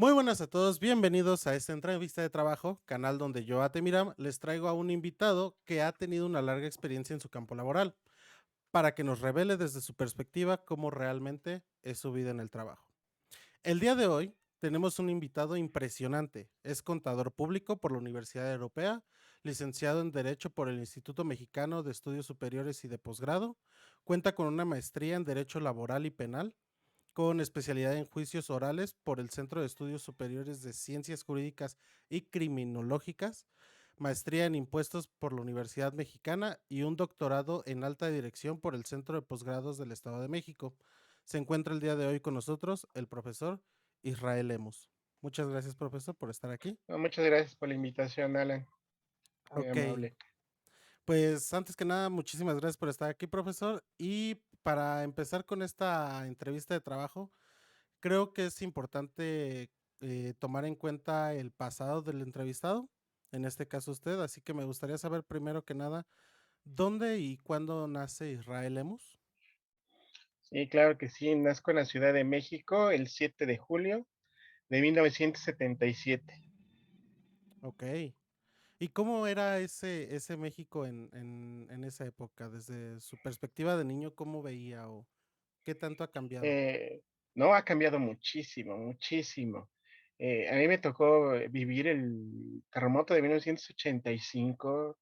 Muy buenas a todos, bienvenidos a esta entrevista de trabajo, canal donde yo, Atemiram, les traigo a un invitado que ha tenido una larga experiencia en su campo laboral, para que nos revele desde su perspectiva cómo realmente es su vida en el trabajo. El día de hoy tenemos un invitado impresionante. Es contador público por la Universidad Europea, licenciado en Derecho por el Instituto Mexicano de Estudios Superiores y de Posgrado, cuenta con una maestría en Derecho Laboral y Penal, con especialidad en juicios orales por el Centro de Estudios Superiores de Ciencias Jurídicas y Criminológicas, maestría en impuestos por la Universidad Mexicana y un doctorado en alta dirección por el Centro de Posgrados del Estado de México. Se encuentra el día de hoy con nosotros el profesor Israel Lemus. Muchas gracias, profesor, por estar aquí. No, muchas gracias por la invitación, Alan. Muy Ok, amable. pues antes que nada, muchísimas gracias por estar aquí, profesor. Y para empezar con esta entrevista de trabajo, creo que es importante tomar en cuenta el pasado del entrevistado, en este caso usted, así que me gustaría saber primero que nada, ¿dónde y cuándo nace Israel Lemus? Sí, claro que sí. Nazco en la Ciudad de México el 7 de julio de 1977. Ok. ¿Y cómo era ese México en esa época? Desde su perspectiva de niño, ¿cómo veía o qué tanto ha cambiado? No, ha cambiado muchísimo, muchísimo. A mí me tocó vivir el terremoto de 1985,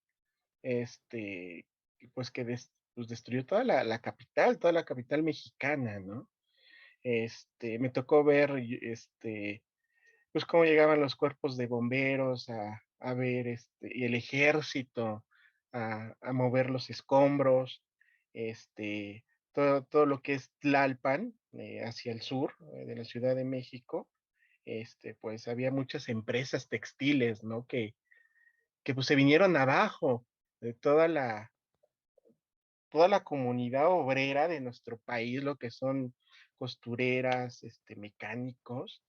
y pues que pues destruyó toda la capital mexicana, ¿no? Me tocó ver, pues cómo llegaban los cuerpos de bomberos a ver, y el ejército a mover los escombros, todo lo que es Tlalpan, hacia el sur, de la Ciudad de México, pues había muchas empresas textiles, ¿no? Que pues se vinieron abajo de toda la comunidad obrera de nuestro país, lo que son costureras, mecánicos,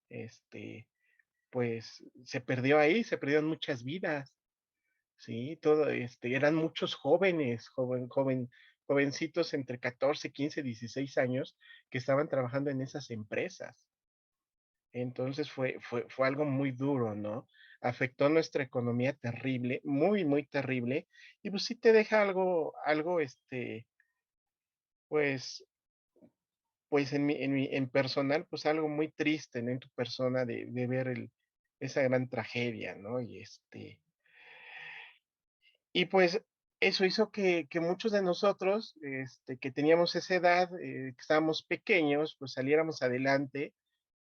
este, pues, se perdió ahí, se perdieron muchas vidas, ¿sí? Eran muchos jóvenes, jovencitos entre 14, 15, 16 años que estaban trabajando en esas empresas. Entonces, fue algo muy duro, ¿no? Afectó nuestra economía terrible, muy, muy terrible, y pues sí te deja algo, pues en personal, pues algo muy triste, ¿no? En tu persona de ver esa gran tragedia, ¿no? Y pues eso hizo que muchos de nosotros, que teníamos esa edad, que estábamos pequeños, pues saliéramos adelante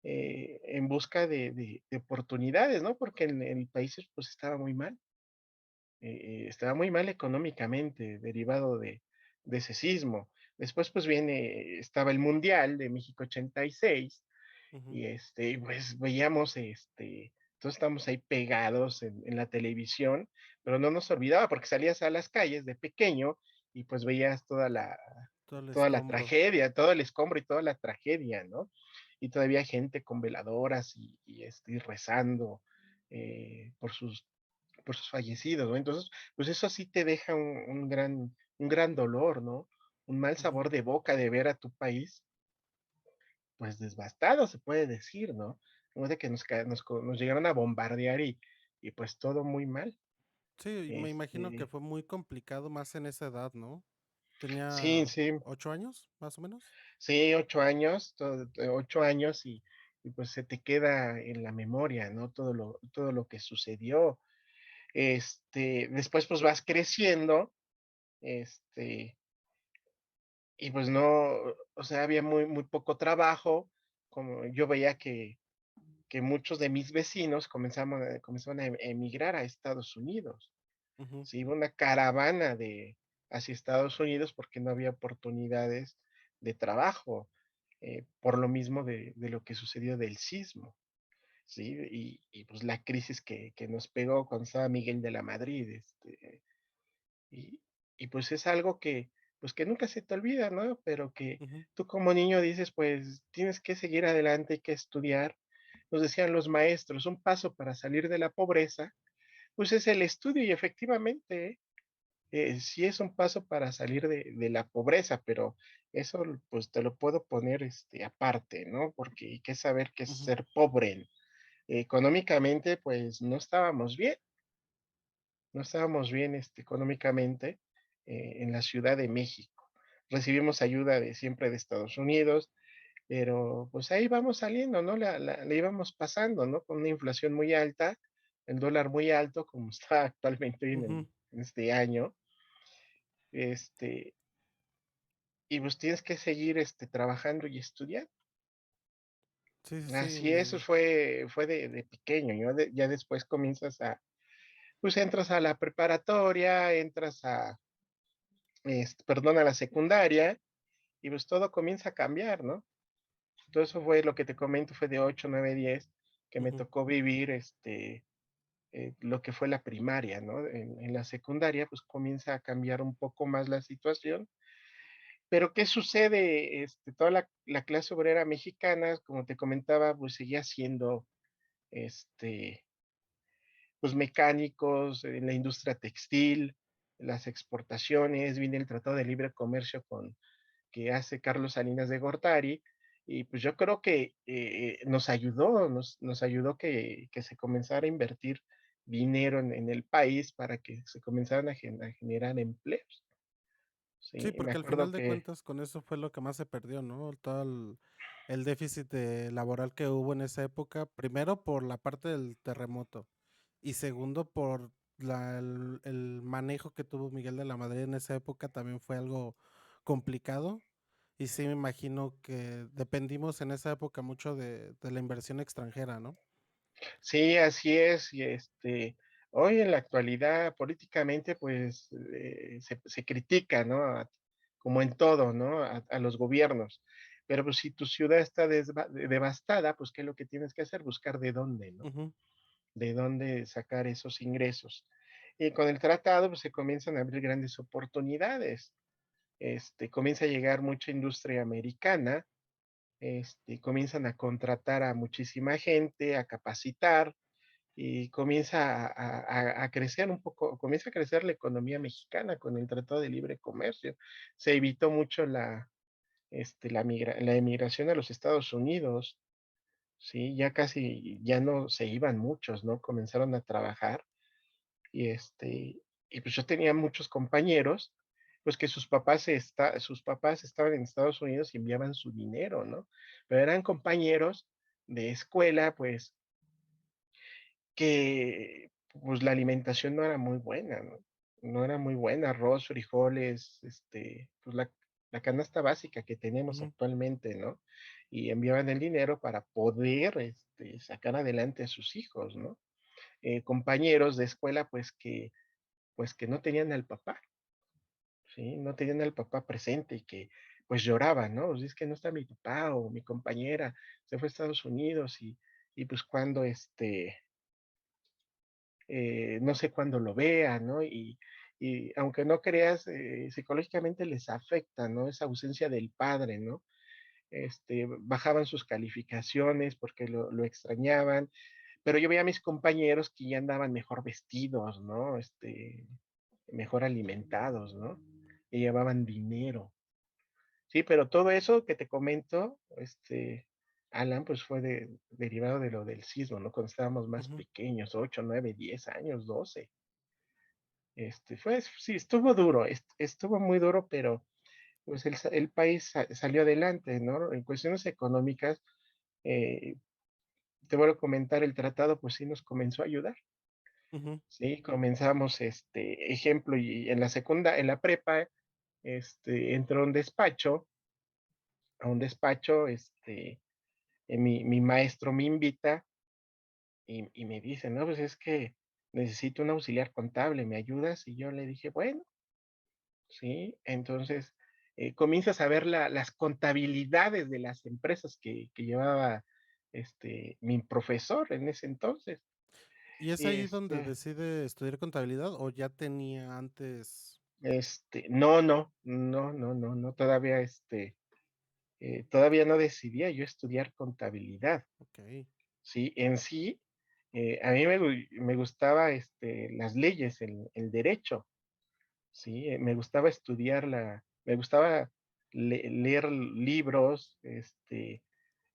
en busca de oportunidades, ¿no? Porque el país pues estaba muy mal económicamente, derivado de ese sismo. Después pues estaba el Mundial de México 86 Ujú. y pues veíamos, todos estábamos ahí pegados en la televisión, pero no nos olvidaba porque salías a las calles de pequeño y pues veías Todo el toda la escombro. tragedia, todo el escombro y toda la tragedia, ¿no? Y todavía gente con veladoras y rezando por por sus fallecidos, ¿no? Entonces, pues eso sí te deja un gran dolor, ¿no? Un mal Ujú. sabor de boca de ver a tu país pues devastado, se puede decir, ¿no? Como de que nos llegaron a bombardear y pues todo muy mal. Sí, me imagino que Este, fue muy complicado más en esa edad, ¿no? sí, Tenía sí, 8 años, más o menos. sí, 8 años, 8 años y pues se te queda en la memoria, ¿no? Todo lo que sucedió. Después pues vas creciendo, este, y pues no, o sea, había muy, muy poco trabajo, como yo veía que muchos de mis vecinos comenzaban a emigrar a Estados Unidos. Ujú. Se iba una caravana hacia Estados Unidos porque no había oportunidades de trabajo, por lo mismo de lo que sucedió del sismo, ¿sí? Pues la crisis que nos pegó cuando estaba Miguel de la Madrid, y, y pues es algo pues que nunca se te olvida, ¿no? Pero que Ujú. tú como niño dices, pues tienes que seguir adelante, hay que estudiar. Nos decían los maestros, un paso para salir de la pobreza, pues es el estudio y efectivamente, sí es un paso para salir de la pobreza, pero eso, pues, te lo puedo poner, aparte, ¿no? Porque hay que saber qué es Ujú, ser pobre. Económicamente, pues, no estábamos bien, económicamente, en la Ciudad de México. Recibimos ayuda de siempre de Estados Unidos, pero, pues, ahí vamos saliendo, ¿no? La íbamos pasando, ¿no? Con una inflación muy alta, el dólar muy alto, como está actualmente ujú. en este año, este, y pues tienes que seguir, trabajando y estudiando. Sí, sí, sí, Así eso fue de pequeño, ya después comienzas pues entras a la preparatoria, entras perdón, a la secundaria, y pues todo comienza a cambiar, ¿no? Todo eso fue lo que te comento, fue de 8 9 10 que me ujú. tocó vivir, lo que fue la primaria, ¿no? En la secundaria, pues comienza a cambiar un poco más la situación. Pero, ¿qué sucede? Toda la clase obrera mexicana, como te comentaba, pues seguía siendo, este, pues mecánicos en la industria textil, las exportaciones, viene el Tratado de Libre Comercio que hace Carlos Salinas de Gortari, y pues yo creo que nos ayudó que se comenzara a invertir dinero en el país para que se comenzaran a generar empleos, Sí, ¿sí? Me porque al acuerdo final de que cuentas con eso fue lo que más se perdió, ¿no? Todo el déficit laboral que hubo en esa época, primero por la parte del terremoto y segundo por el manejo que tuvo Miguel de la Madrid en esa época también fue algo complicado. Y sí me imagino que dependimos en esa época mucho de la inversión extranjera, ¿no? sí, así es, y hoy en la actualidad políticamente, pues se critica, ¿no? Como en todo, ¿no? A los gobiernos. Pero pues si tu ciudad está devastada, pues ¿qué es lo que tienes que hacer? Buscar de dónde, ¿no? Ujú, De dónde sacar esos ingresos. Y con el tratado, pues se comienzan a abrir grandes oportunidades. Comienza a llegar mucha industria americana, comienzan a contratar a muchísima gente, a capacitar, y comienza a crecer un poco, comienza a crecer la economía mexicana con el Tratado de Libre Comercio. Se evitó mucho la emigración a los Estados Unidos, ¿sí? Ya casi, ya no se iban muchos, ¿no? Comenzaron a trabajar y y pues yo tenía muchos compañeros, pues que sus papás estaban en Estados Unidos y enviaban su dinero, ¿no? Pero eran compañeros de escuela, pues que pues la alimentación no era muy buena, ¿no? No era muy buena, arroz, frijoles, pues la canasta básica que tenemos ujú. actualmente, ¿no? Y enviaban el dinero para poder, sacar adelante a sus hijos, ¿no? Compañeros de escuela, pues que no tenían al papá, ¿sí? No tenían al papá presente y que pues lloraban, ¿no? Pues es que no está mi papá o mi compañera se fue a Estados Unidos y pues cuando no sé cuándo lo vean, ¿no? Y aunque no creas, psicológicamente les afecta, ¿no? Esa ausencia del padre, ¿no? Bajaban sus calificaciones porque lo extrañaban, pero yo veía a mis compañeros que ya andaban mejor vestidos, ¿no? Mejor alimentados, ¿no? Y llevaban dinero. Sí, pero todo eso que te comento, Alan, pues fue derivado de lo del sismo, ¿no? Cuando estábamos más Ujú, pequeños, 8, 9, 10 años, 12. Sí, estuvo duro, estuvo muy duro, pero pues el país salió adelante, ¿no? En cuestiones económicas, eh, te vuelvo a comentar, el tratado pues sí nos comenzó a ayudar, ujú, ¿sí? Comenzamos, ejemplo, y en la prepa, entró a un despacho, mi maestro me invita y me dice, no, pues es que necesito un auxiliar contable, ¿me ayudas? Y yo le dije, bueno, sí, entonces comienzas a ver las contabilidades de las empresas que llevaba mi profesor en ese entonces. ¿y es Y ahí donde decide estudiar contabilidad o ya tenía antes? no, no, no, no, no, no, todavía todavía no decidía yo estudiar contabilidad, Okey. ¿sí? En sí, a mí me gustaba las leyes, el derecho, ¿sí? Me gustaba me gustaba leer libros,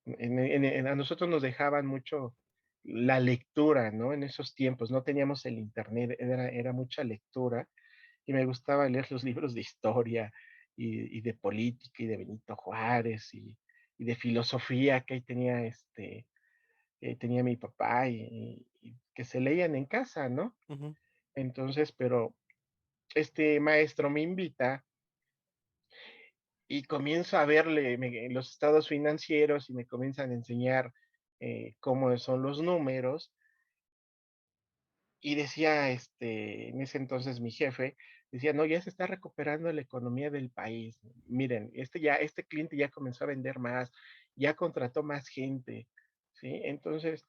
a nosotros nos dejaban mucho la lectura, ¿no? En esos tiempos, no teníamos el internet, era mucha lectura, y me gustaba leer los libros de historia, y de política, y de Benito Juárez, y de filosofía, que ahí tenía mi papá, y que se leían en casa, ¿no? Ujú, Entonces, pero este maestro me invita y comienzo a verle los estados financieros y me comienzan a enseñar cómo son los números. Y decía, en ese entonces mi jefe, decía, no, ya se está recuperando la economía del país. Miren, este cliente ya comenzó a vender más, ya contrató más gente, ¿sí? Entonces,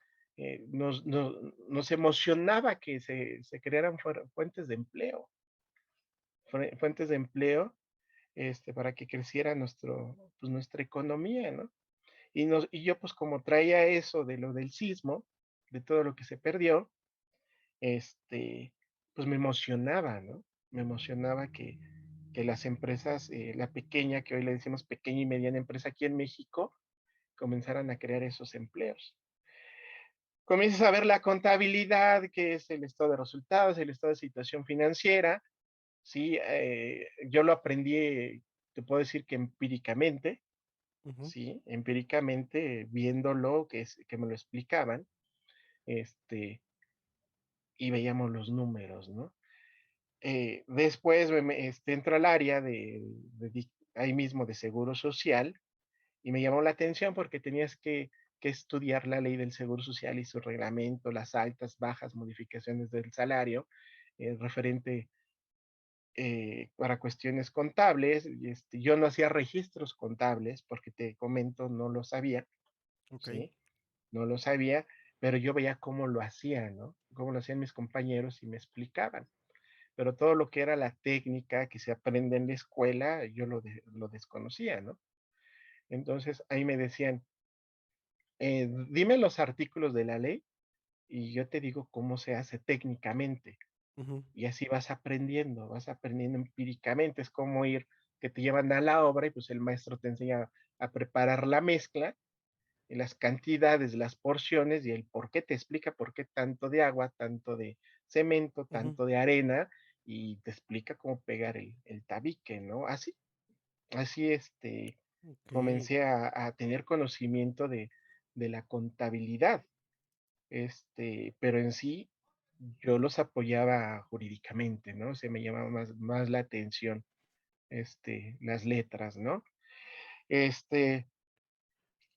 nos emocionaba que se crearan fuentes de empleo, fuentes de empleo, para que creciera pues, nuestra economía, ¿no? Y yo, pues, como traía eso de lo del sismo, de todo lo que se perdió, este, pues, me emocionaba, ¿no? Me emocionaba que las empresas, la pequeña, que hoy le decimos pequeña y mediana empresa aquí en México, comenzaran a crear esos empleos. Comienzas a ver la contabilidad, que es el estado de resultados, el estado de situación financiera, ¿sí? Yo lo aprendí, te puedo decir que empíricamente, ujú, ¿sí? Empíricamente, viéndolo, que me lo explicaban, este, y veíamos los números, ¿no? Después entro al área ahí mismo de seguro social y me llamó la atención porque tenías que estudiar la ley del seguro social y su reglamento, las altas, bajas, modificaciones del salario, referente para cuestiones contables. Yo no hacía registros contables porque te comento, no lo sabía, ok, ¿sí? No lo sabía, pero yo veía cómo lo hacían, ¿no? Cómo lo hacían mis compañeros y me explicaban. Pero todo lo que era la técnica que se aprende en la escuela, yo lo desconocía, ¿no? Entonces ahí me decían, dime los artículos de la ley y yo te digo cómo se hace técnicamente. ujú, Y así vas aprendiendo empíricamente. Es como ir, que te llevan a la obra y pues el maestro te enseña a preparar la mezcla, y las cantidades, las porciones y el por qué te explica por qué tanto de agua, tanto de cemento, ujú, tanto de arena, y te explica cómo pegar el tabique, ¿no? Así, ok, comencé a tener conocimiento de la contabilidad, pero en sí yo los apoyaba jurídicamente, ¿no? Se me llamaba más la atención, las letras, ¿no? Este,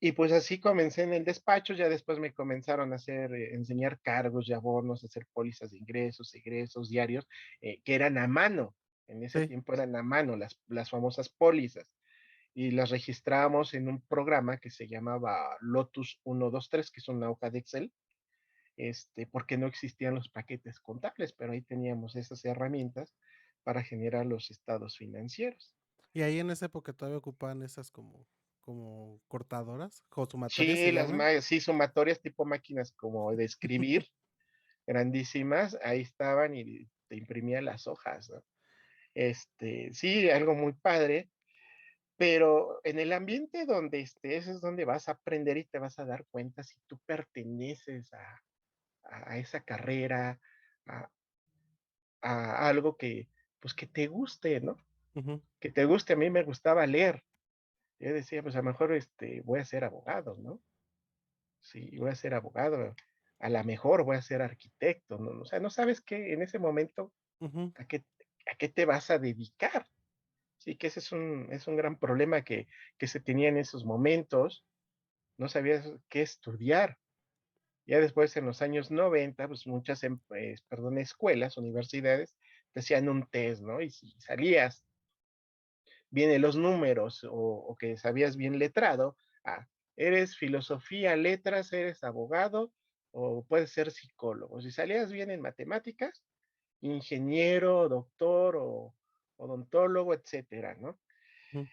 y pues así comencé en el despacho, ya después me comenzaron a enseñar cargos y abonos, a hacer pólizas de ingresos, egresos, diarios, que eran a mano. En ese sí, tiempo eran a mano las famosas pólizas y las registrábamos en un programa que se llamaba Lotus 123, que es una hoja de Excel, porque no existían los paquetes contables, pero ahí teníamos esas herramientas para generar los estados financieros. y ahí en esa época todavía ocupaban esas como cortadoras, o sumatorias se Sí, llaman, sí, sumatorias tipo máquinas como de escribir, grandísimas, ahí estaban y te imprimía las hojas, ¿no? Sí, algo muy padre, pero en el ambiente donde estés es donde vas a aprender y te vas a dar cuenta si tú perteneces a esa carrera, a, a algo pues que te guste, ¿no? ujú, Que te guste. A mí me gustaba leer. Yo decía, pues a lo mejor voy a ser abogado, ¿no? Sí, voy a ser abogado. A lo mejor voy a ser arquitecto, ¿no? O sea, no sabes qué en ese momento ujú, a qué, a qué te vas a dedicar. Sí, que ese es un gran problema que se tenía en esos momentos. No sabías qué estudiar. Ya después, en los años 90, pues muchas, perdón, escuelas, universidades, te hacían un test, ¿no? Y si salías bien en los números o que sabías bien letrado, ah, eres filosofía, letras, eres abogado o puedes ser psicólogo. Si salías bien en matemáticas, ingeniero, doctor o odontólogo, etcétera, ¿no? ujú,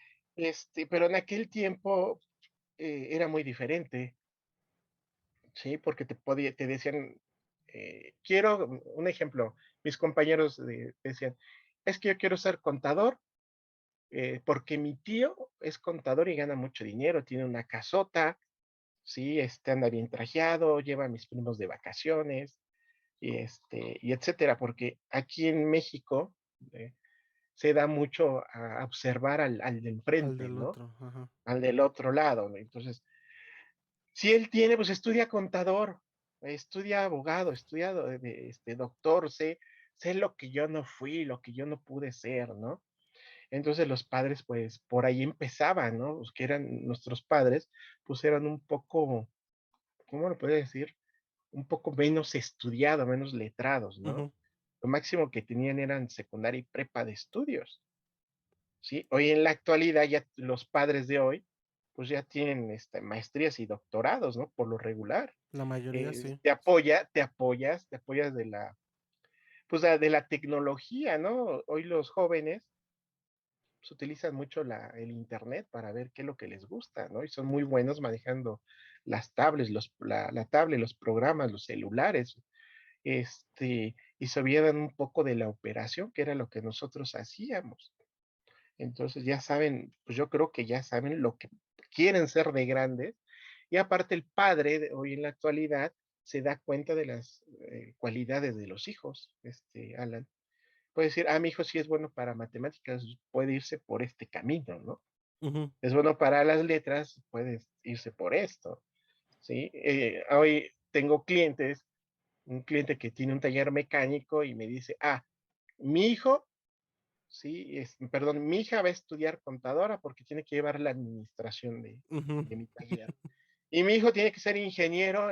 Pero en aquel tiempo era muy diferente, ¿sí? Porque te decían, quiero un ejemplo, mis compañeros decían, es que yo quiero ser contador, porque mi tío es contador y gana mucho dinero, tiene una casota, sí, anda bien trajeado, lleva a mis primos de vacaciones, y etcétera, porque aquí en México eh, se da mucho a observar al de Al enfrente, del ¿no? otro, ajá. Al del otro lado, ¿no? Entonces, si él tiene, pues estudia contador, estudia abogado, estudia doctor, sé lo que yo no fui, lo que yo no pude ser, ¿no? Entonces los padres, pues por ahí empezaban, ¿no? Los que eran nuestros padres, pues eran un poco, ¿cómo lo puedo decir? Un poco menos estudiados, menos letrados, ¿no? Ujú. Lo máximo que tenían eran secundaria y prepa de estudios, ¿sí? Hoy en la actualidad ya los padres de hoy, pues ya tienen maestrías y doctorados, ¿no? Por lo regular. La mayoría sí. Te apoyas de la, pues de la tecnología, ¿no? Hoy los jóvenes pues, utilizan mucho el internet para ver qué es lo que les gusta, ¿no? Y son muy buenos manejando las tablets, la tablet, los programas, los celulares, y se olvidan un poco de la operación, que era lo que nosotros hacíamos. Entonces ya saben, pues yo creo que ya saben lo que quieren ser de grandes. Y aparte el padre hoy en la actualidad se da cuenta de las cualidades de los hijos, Alan. Puede decir, mi hijo sí es bueno para matemáticas, puede irse por este camino, ¿no? Ujú. Es bueno para las letras, puede irse por esto, ¿sí? Hoy tengo clientes, un cliente que tiene un taller mecánico y me dice, mi hijo sí, perdón, mi hija va a estudiar contadora porque tiene que llevar la administración Ujú. de mi taller. Y mi hijo tiene que ser ingeniero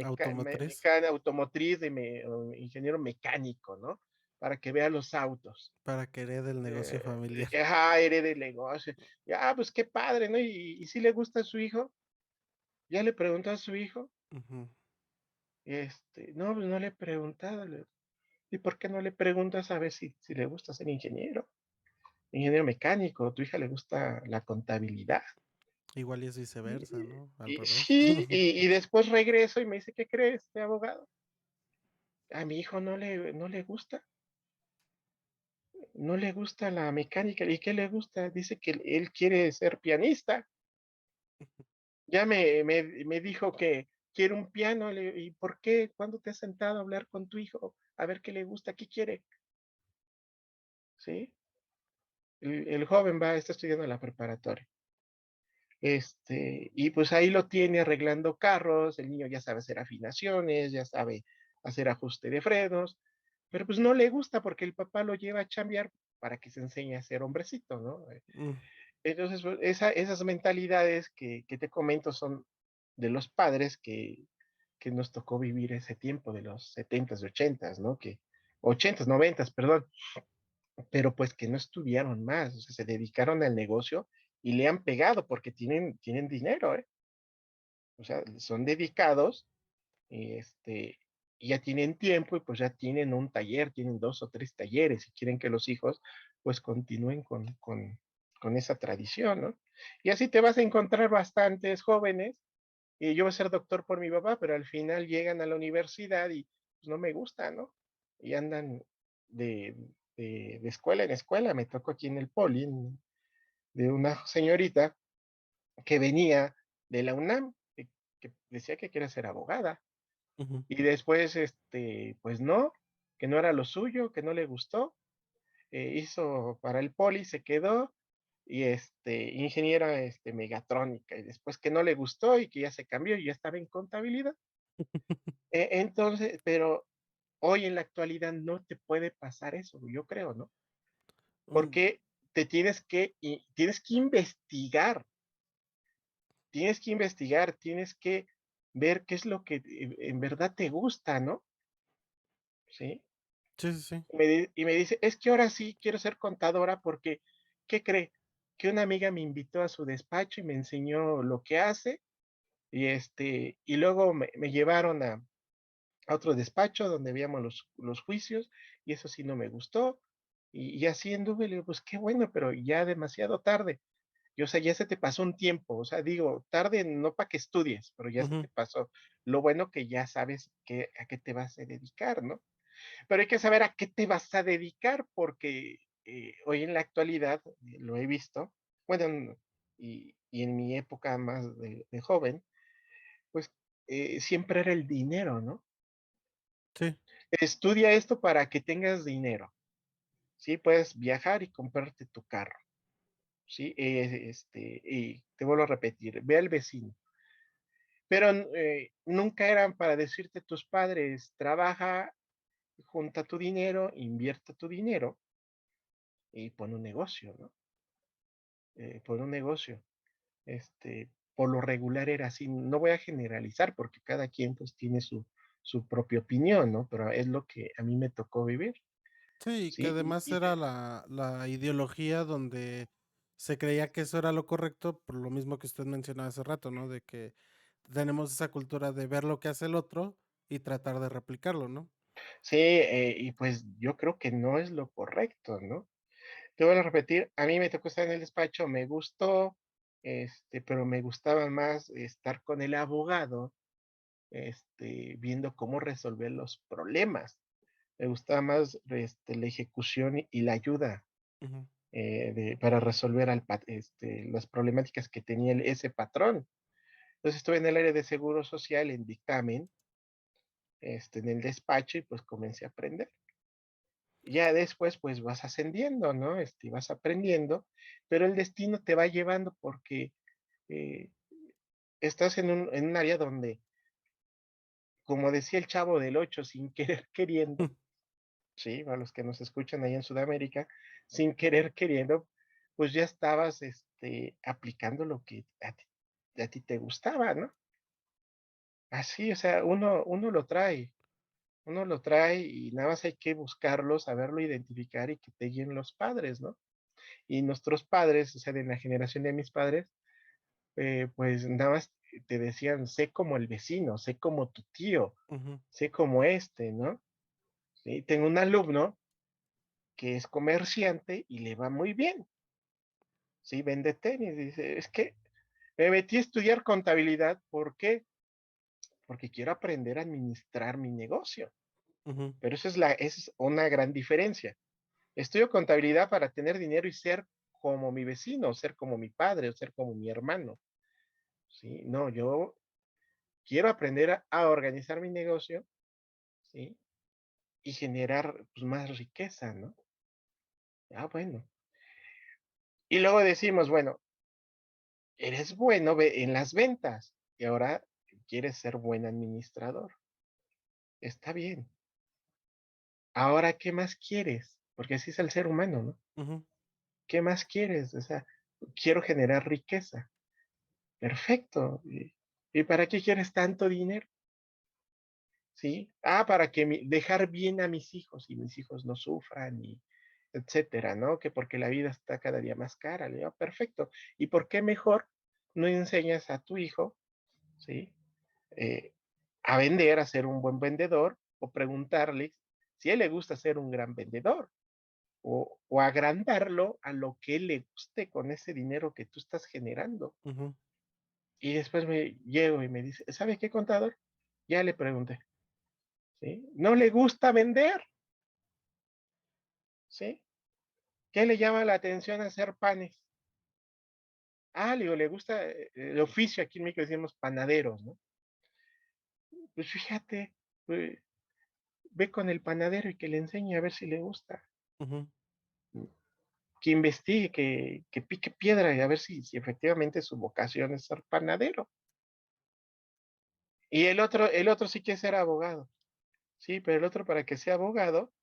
Automotriz, automotriz, o ingeniero mecánico, ¿no? Para que vea los autos. para que herede el negocio familiar. Herede el negocio. Pues qué padre, ¿no? Y si le gusta a su hijo, ya le preguntó a su hijo. Ujú. No, pues no le he preguntado. ¿Y por qué no le preguntas a ver si le gusta ser ingeniero? Ingeniero mecánico, tu hija le gusta la contabilidad. Igual y es viceversa, ¿no? Al revés. Sí, y después regreso y me dice, ¿qué crees, de abogado? A mi hijo no le gusta, no le gusta la mecánica. ¿Y qué le gusta? Dice que él quiere ser pianista. Ya me dijo que quiere un piano. ¿Y por qué? ¿Cuándo te has sentado a hablar con tu hijo? A ver qué le gusta, qué quiere, ¿sí? El joven está estudiando en la preparatoria. Y pues ahí lo tiene arreglando carros, el niño ya sabe hacer afinaciones, ya sabe hacer ajuste de frenos, pero pues no le gusta porque el papá lo lleva a chambear para que se enseñe a ser hombrecito, ¿no? Mm, Entonces, pues, esas mentalidades que te comento son de los padres que nos tocó vivir ese tiempo de los 70s y 80s, ¿no? 80s, 90s, perdón, pero pues que no estudiaron más, o sea, se dedicaron al negocio y le han pegado porque tienen dinero, ¿eh? O sea, son dedicados, y y ya tienen tiempo y pues ya tienen un taller, tienen 2 o 3 talleres y quieren que los hijos pues continúen con esa tradición, ¿no? Y así te vas a encontrar bastantes jóvenes, y yo voy a ser doctor por mi papá, pero al final llegan a la universidad y pues no me gusta, ¿no? Y andan de, de escuela en escuela. Me tocó aquí en el poli, de una señorita que venía de la UNAM, que decía que quiere ser abogada. ujú. Y después, pues no, que no era lo suyo, que no le gustó. Hizo para el poli, se quedó, y ingeniera mecatrónica, y después que no le gustó y que ya se cambió y ya estaba en contabilidad. Entonces, pero hoy en la actualidad no te puede pasar eso, yo creo, ¿no? Mm, Porque tienes que investigar, tienes que ver qué es lo que en verdad te gusta, ¿no? ¿Sí? sí, sí, sí. Y me dice, es que ahora sí quiero ser contadora porque, ¿qué cree? Que una amiga me invitó a su despacho y me enseñó lo que hace, y luego me llevaron a otro despacho donde veíamos los juicios, y eso sí no me gustó, y así anduve. Le digo, pues qué bueno, pero ya demasiado tarde. Y o sea, ya se te pasó un tiempo, o sea, digo, tarde no para que estudies, pero ya se Ujú. te pasó. Lo bueno que ya sabes a qué te vas a dedicar, ¿no? Pero hay que saber a qué te vas a dedicar, porque, hoy en la actualidad, lo he visto, bueno, y en mi época más de joven, pues, siempre era el dinero, ¿no? Sí, Estudia esto para que tengas dinero, ¿sí? Puedes viajar y comprarte tu carro, ¿sí? Y te vuelvo a repetir, ve al vecino. Pero, nunca eran para decirte tus padres: "Trabaja, junta tu dinero, invierte tu dinero y pon un negocio", ¿no? Pon un negocio. Por lo regular era así. No voy a generalizar porque cada quien, pues, tiene su propia opinión, ¿no? Pero es lo que a mí me tocó vivir, sí, que ¿sí? además era la ideología donde se creía que eso era lo correcto, por lo mismo que usted mencionaba hace rato, ¿no? De que tenemos esa cultura de ver lo que hace el otro y tratar de replicarlo, ¿no? Sí, y pues, yo creo que no es lo correcto, ¿no? Te voy a repetir, a mí me tocó estar en el despacho, me gustó, pero me gustaba más estar con el abogado, viendo cómo resolver los problemas. Me gustaba más, la ejecución y la ayuda, Ujú, para resolver las problemáticas que tenía ese patrón. Entonces estuve en el área de seguro social, en dictamen, en el despacho y pues comencé a aprender. Ya después pues vas ascendiendo, ¿no? Vas aprendiendo, pero el destino te va llevando porque eh, estás en un área donde, como decía el Chavo del Ocho, sin querer queriendo, sí, a los que nos escuchan ahí en Sudamérica, sin querer queriendo, pues ya estabas aplicando lo que a ti te gustaba, ¿no? Así, o sea, uno lo trae y nada más hay que buscarlo, saberlo identificar y que te guíen los padres, ¿no? Y nuestros padres, o sea, de la generación de mis padres, pues nada más te decían, sé como el vecino, sé como tu tío, ujú, sé como ¿no? Sí, tengo un alumno que es comerciante y le va muy bien, ¿sí? Vende tenis, dice, es que me metí a estudiar contabilidad, ¿por qué? Porque quiero aprender a administrar mi negocio, ujú, pero esa es una gran diferencia. Estudio contabilidad para tener dinero y ser como mi vecino, ser como mi padre, o ser como mi hermano, ¿sí? No, yo quiero aprender a organizar mi negocio, ¿sí? Y generar, pues, más riqueza, ¿no? Ah, bueno. Y luego decimos, bueno, eres bueno en las ventas y ahora quieres ser buen administrador. Está bien. Ahora, ¿qué más quieres? Porque así es el ser humano, ¿no? ujú, ¿Qué más quieres? O sea, quiero generar riqueza. Perfecto. ¿Y para qué quieres tanto dinero? ¿Sí? Ah, para que dejar bien a mis hijos y mis hijos no sufran y etcétera, ¿no? Que porque la vida está cada día más cara. Le digo, "Ah, perfecto. ¿Y por qué mejor no enseñas a tu hijo, ¿sí? Eh, a vender, a ser un buen vendedor o preguntarle si a él le gusta ser un gran vendedor o agrandarlo a lo que él le guste con ese dinero que tú estás generando?" ujú, Y después me llego y me dice, ¿sabe qué, contador? Ya le pregunté, ¿sí? No le gusta vender, ¿sí? ¿Qué le llama la atención hacer panes? Ah, le digo, le gusta el oficio, aquí en México decimos panaderos, ¿no? Pues fíjate, pues, ve con el panadero y que le enseñe a ver si le gusta. ujú, Que investigue, que pique piedra y a ver si efectivamente su vocación es ser panadero. Y el otro sí quiere ser abogado. Sí, pero el otro para que sea abogado,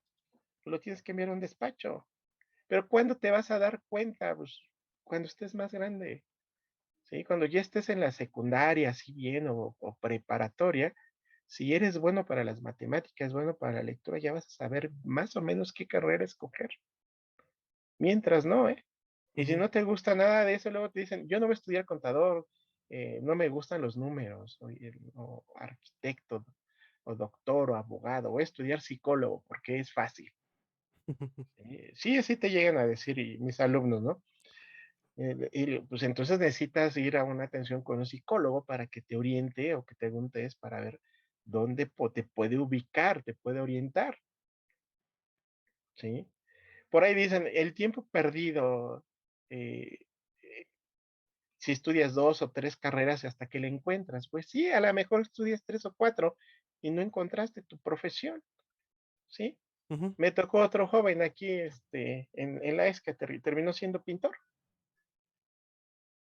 pues lo tienes que enviar a un despacho. Pero ¿cuándo te vas a dar cuenta? Pues cuando estés más grande, ¿sí? Cuando ya estés en la secundaria, así bien, o preparatoria, si eres bueno para las matemáticas, bueno para la lectura, ya vas a saber más o menos qué carrera escoger. Mientras no, ¿eh? Y si ujú, no te gusta nada de eso, luego te dicen, yo no voy a estudiar contador, no me gustan los números, o arquitecto, o doctor, o abogado, voy a estudiar psicólogo porque es fácil. Sí, así te llegan a decir y mis alumnos, ¿no? Y pues entonces necesitas ir a una atención con un psicólogo para que te oriente o que te preguntes para ver dónde te puede ubicar, te puede orientar. ¿sí? Por ahí dicen, el tiempo perdido, eh, eh, si estudias 2 o 3 carreras hasta que le encuentras. Pues sí, a lo mejor estudias 3 o 4 y no encontraste tu profesión, ¿sí? Ujú. Me tocó otro joven aquí, en la ESCA, terminó siendo pintor.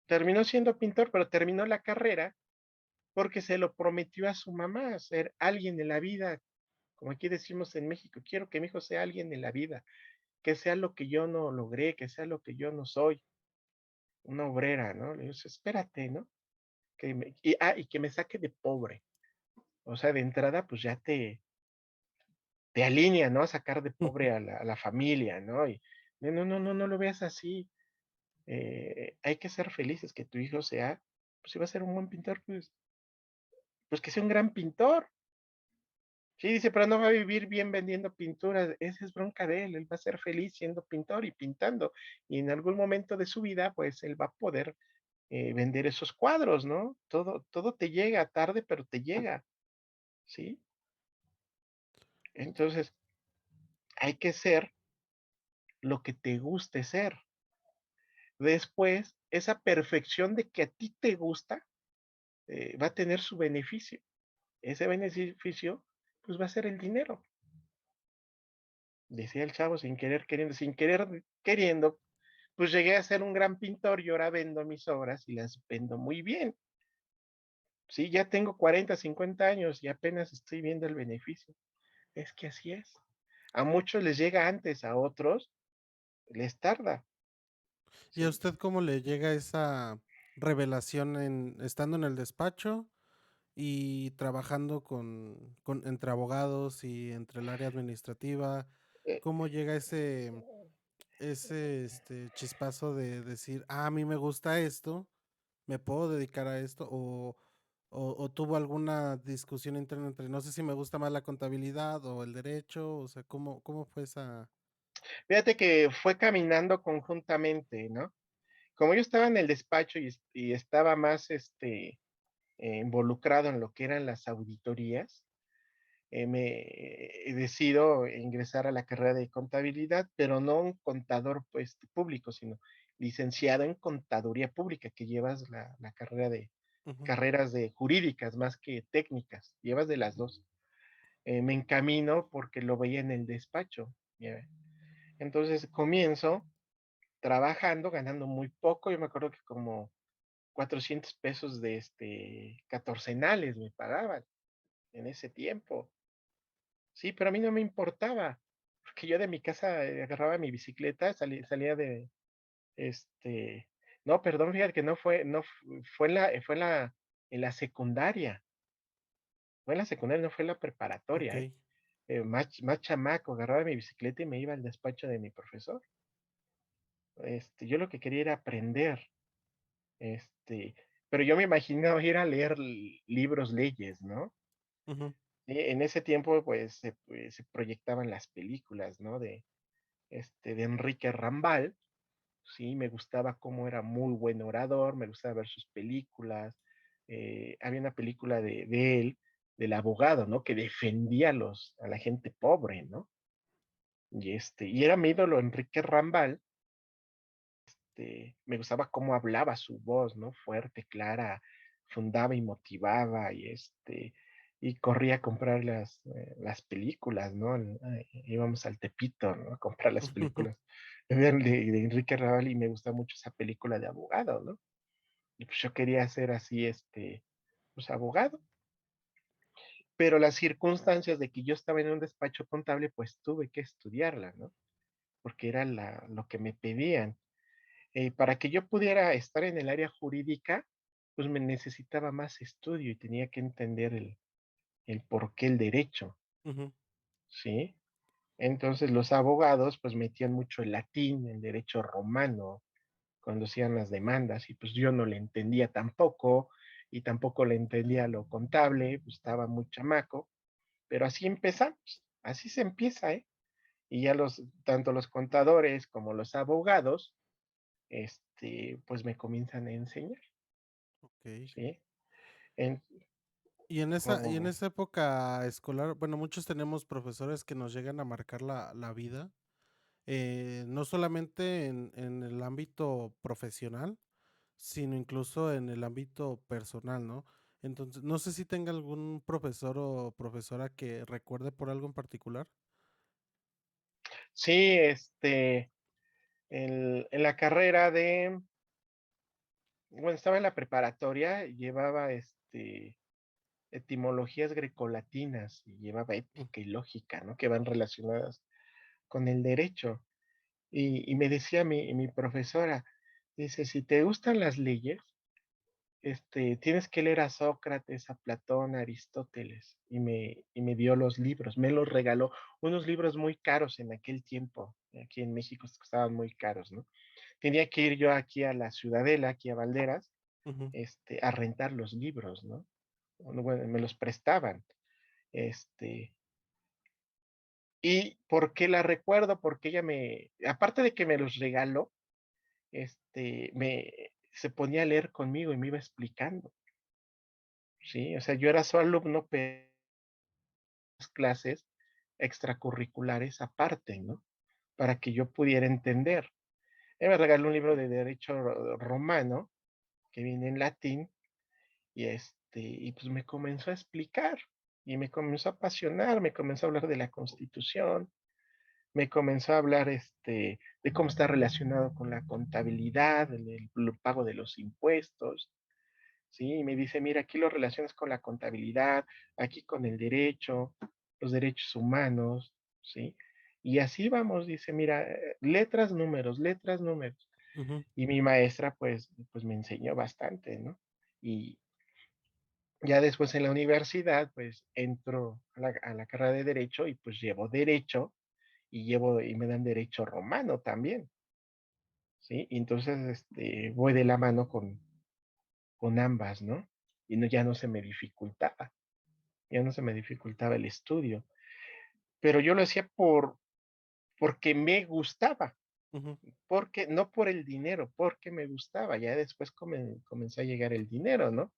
Terminó siendo pintor, pero terminó la carrera porque se lo prometió a su mamá, ser alguien en la vida, como aquí decimos en México, quiero que mi hijo sea alguien en la vida, que sea lo que yo no logré, que sea lo que yo no soy, una obrera, ¿no? Le digo, espérate, ¿no? Y que me saque de pobre. O sea, de entrada, pues ya te alinea, ¿no? A sacar de pobre a la familia, ¿no? Y no, no, no, no, no lo veas así. Hay que ser felices, que tu hijo sea, pues si va a ser un buen pintor, pues que sea un gran pintor. Sí, dice, pero no va a vivir bien vendiendo pinturas. Esa es bronca de él. Él va a ser feliz siendo pintor y pintando. Y en algún momento de su vida, pues él va a poder vender esos cuadros, ¿no? Todo te llega tarde, pero te llega, ¿sí? Entonces, hay que ser lo que te guste ser. Después, esa perfección de que a ti te gusta va a tener su beneficio. Ese beneficio, pues va a ser el dinero. Decía el chavo sin querer queriendo, pues llegué a ser un gran pintor y ahora vendo mis obras y las vendo muy bien. Sí, ya tengo 40, 50 años y apenas estoy viendo el beneficio. Es que así es. A muchos les llega antes, a otros les tarda, ¿Y a ¿sí? usted cómo le llega esa revelación estando en el despacho y trabajando entre abogados y entre el área administrativa? Eh, ¿Cómo llega ese chispazo de decir, ah, a mí me gusta esto, me puedo dedicar a esto? ¿O tuvo alguna discusión interna entre, no sé si me gusta más la contabilidad o el derecho? O sea, ¿cómo fue esa? Fíjate que fue caminando conjuntamente, ¿no? Como yo estaba en el despacho y estaba más involucrado en lo que eran las auditorías, decido ingresar a la carrera de contabilidad, pero no un contador pues, público, sino licenciado en contaduría pública, que llevas la carrera de Ujú. carreras de jurídicas más que técnicas, llevas de las dos. Me encamino porque lo veía en el despacho. ¿Ya? Entonces comienzo trabajando, ganando muy poco, yo me acuerdo que como 400 pesos de catorcenales me pagaban en ese tiempo. Sí, pero a mí no me importaba, porque yo de mi casa, agarraba mi bicicleta, salía de, este no, perdón, fíjate que fue en la secundaria, no fue en la Ok. preparatoria, más chamaco, agarraba mi bicicleta y me iba al despacho de mi profesor. Yo lo que quería era aprender, este, pero yo me imaginaba ir a leer libros, leyes, ¿no? Ujú. En ese tiempo, pues, se proyectaban las películas, ¿no? De Enrique Rambal, sí, me gustaba cómo era muy buen orador, me gustaba ver sus películas. Había una película de él, del abogado, ¿no? Que defendía a la gente pobre, ¿no? Y era mi ídolo Enrique Rambal. Me gustaba cómo hablaba su voz, ¿no? Fuerte, clara, fundaba y motivaba, y corría a comprar las películas, ¿no? Íbamos al Tepito, ¿no? A comprar las películas de Enrique Raval y me gusta mucho esa película de abogado, ¿no? Y pues yo quería ser así, pues abogado, pero las circunstancias de que yo estaba en un despacho contable, pues tuve que estudiarla, ¿no? Porque era lo que me pedían. Para que yo pudiera estar en el área jurídica, pues me necesitaba más estudio y tenía que entender el por qué el derecho, Ujú. ¿sí? Entonces los abogados pues metían mucho el latín, el derecho romano, cuando hacían las demandas y pues yo no le entendía tampoco y tampoco le entendía lo contable, pues estaba muy chamaco, pero así empezamos, así se empieza, ¿eh? Y ya tanto los contadores como los abogados, pues me comienzan a enseñar. Ok. Sí, en Y en como esa época escolar, bueno, muchos tenemos profesores que nos llegan a marcar la vida. no solamente en el ámbito profesional, sino incluso en el ámbito personal, ¿no? Entonces, no sé si tenga algún profesor o profesora que recuerde por algo en particular. Sí, en la carrera bueno, estaba en la preparatoria, llevaba etimologías grecolatinas y llevaba Mm, ética y lógica, ¿no? Que van relacionadas con el derecho. Y me decía mi profesora, dice, si te gustan las leyes, tienes que leer a Sócrates, a Platón, a Aristóteles. Y me dio los libros, me los regaló, unos libros muy caros en aquel tiempo. Aquí en México estaban muy caros, ¿no? Tenía que ir yo aquí a la Ciudadela, aquí a Valderas, ujú, a rentar los libros, ¿no? Bueno, me los prestaban. Este, y ¿por qué la recuerdo? Porque ella aparte de que me los regaló, se ponía a leer conmigo y me iba explicando, ¿sí? O sea, yo era su alumno, pero clases extracurriculares aparte, ¿no? Para que yo pudiera entender. Ella me regaló un libro de derecho romano que viene en latín y pues me comenzó a explicar y me comenzó a apasionar, me comenzó a hablar de la Constitución, me comenzó a hablar de cómo está relacionado con la contabilidad, el pago de los impuestos, ¿sí? Y me dice, mira, aquí lo relacionas con la contabilidad, aquí con el derecho, los derechos humanos, ¿sí? Y así vamos, dice, mira, letras, números, letras, números. ujú. Y mi maestra, pues me enseñó bastante, ¿no? Y ya después en la universidad, pues entro a la carrera de Derecho y pues llevo Derecho y me dan Derecho Romano también, ¿sí? Y entonces voy de la mano con ambas, ¿no? Y no, ya no se me dificultaba el estudio, pero yo lo hacía porque me gustaba, Ujú. porque no por el dinero, porque me gustaba. Ya después comenzó a llegar el dinero, ¿no?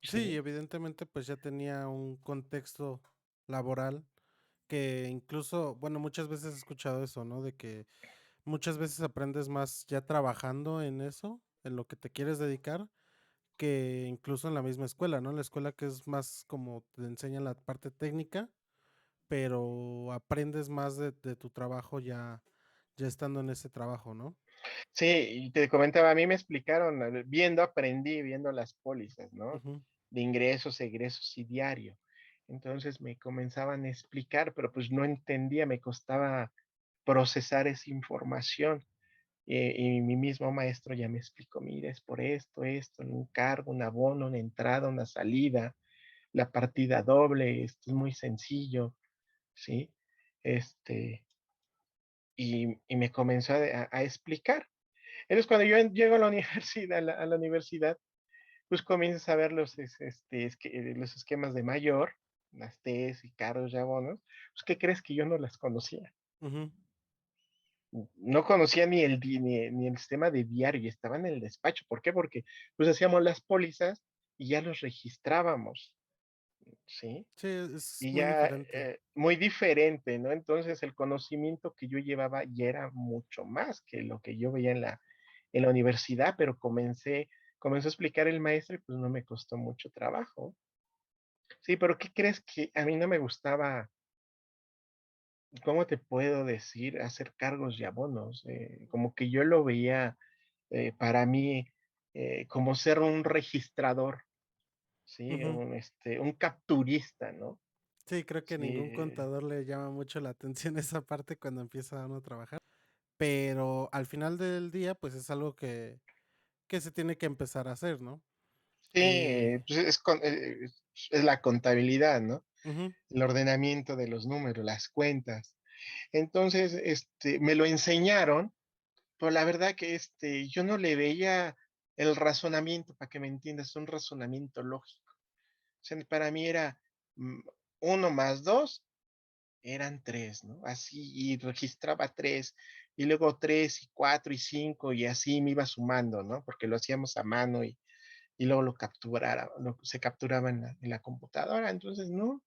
Sí, Sí, evidentemente, pues ya tenía un contexto laboral que incluso, bueno, muchas veces he escuchado eso, ¿no? De que muchas veces aprendes más ya trabajando en eso, en lo que te quieres dedicar, que incluso en la misma escuela, ¿no? La escuela que es más como te enseñan la parte técnica, pero aprendes más de tu trabajo ya estando en ese trabajo, ¿no? sí, y te comentaba, a mí me explicaron, aprendí viendo las pólizas, ¿no? Ujú, De ingresos, egresos y diario. Entonces me comenzaban a explicar, pero pues no entendía, me costaba procesar esa información. Y mi mismo maestro ya me explicó, mira, es por esto, un cargo, un abono, una entrada, una salida, la partida doble, esto es muy sencillo, ¿sí? Este, y me comenzó a explicar. Entonces, cuando yo llego a la universidad, a la universidad, pues comienzas a ver los esquemas de mayor, las T's y cargos y abonos, pues, ¿qué crees? Que yo no las conocía. ujú. No conocía ni el sistema de diario y estaba en el despacho. ¿Por qué? Porque pues hacíamos las pólizas y ya los registrábamos, ¿sí? Sí, es Y muy ya diferente. muy diferente, ¿no? Entonces el conocimiento que yo llevaba ya era mucho más que lo que yo veía en la universidad, pero comenzó a explicar el maestro y pues no me costó mucho trabajo. Sí, pero ¿qué crees? Que a mí no me gustaba, ¿cómo te puedo decir? Hacer cargos y abonos. Como que yo lo veía para mí como ser un registrador, ¿sí? Ujú. Un capturista, ¿no? Sí, creo que Sí, ningún contador le llama mucho la atención esa parte cuando empieza uno a trabajar, pero al final del día, pues es algo que se tiene que empezar a hacer, ¿no? sí, pues es la contabilidad, ¿no? Ujú, El ordenamiento de los números, las cuentas. Entonces, me lo enseñaron, pero la verdad que yo no le veía el razonamiento, para que me entiendas, un razonamiento lógico. O sea, para mí era 1 más 2 eran 3, ¿no? Así, y registraba 3, y luego 3 y 4 y 5 y así me iba sumando, ¿no? Porque lo hacíamos a mano y luego se capturaba en la computadora. Entonces, no.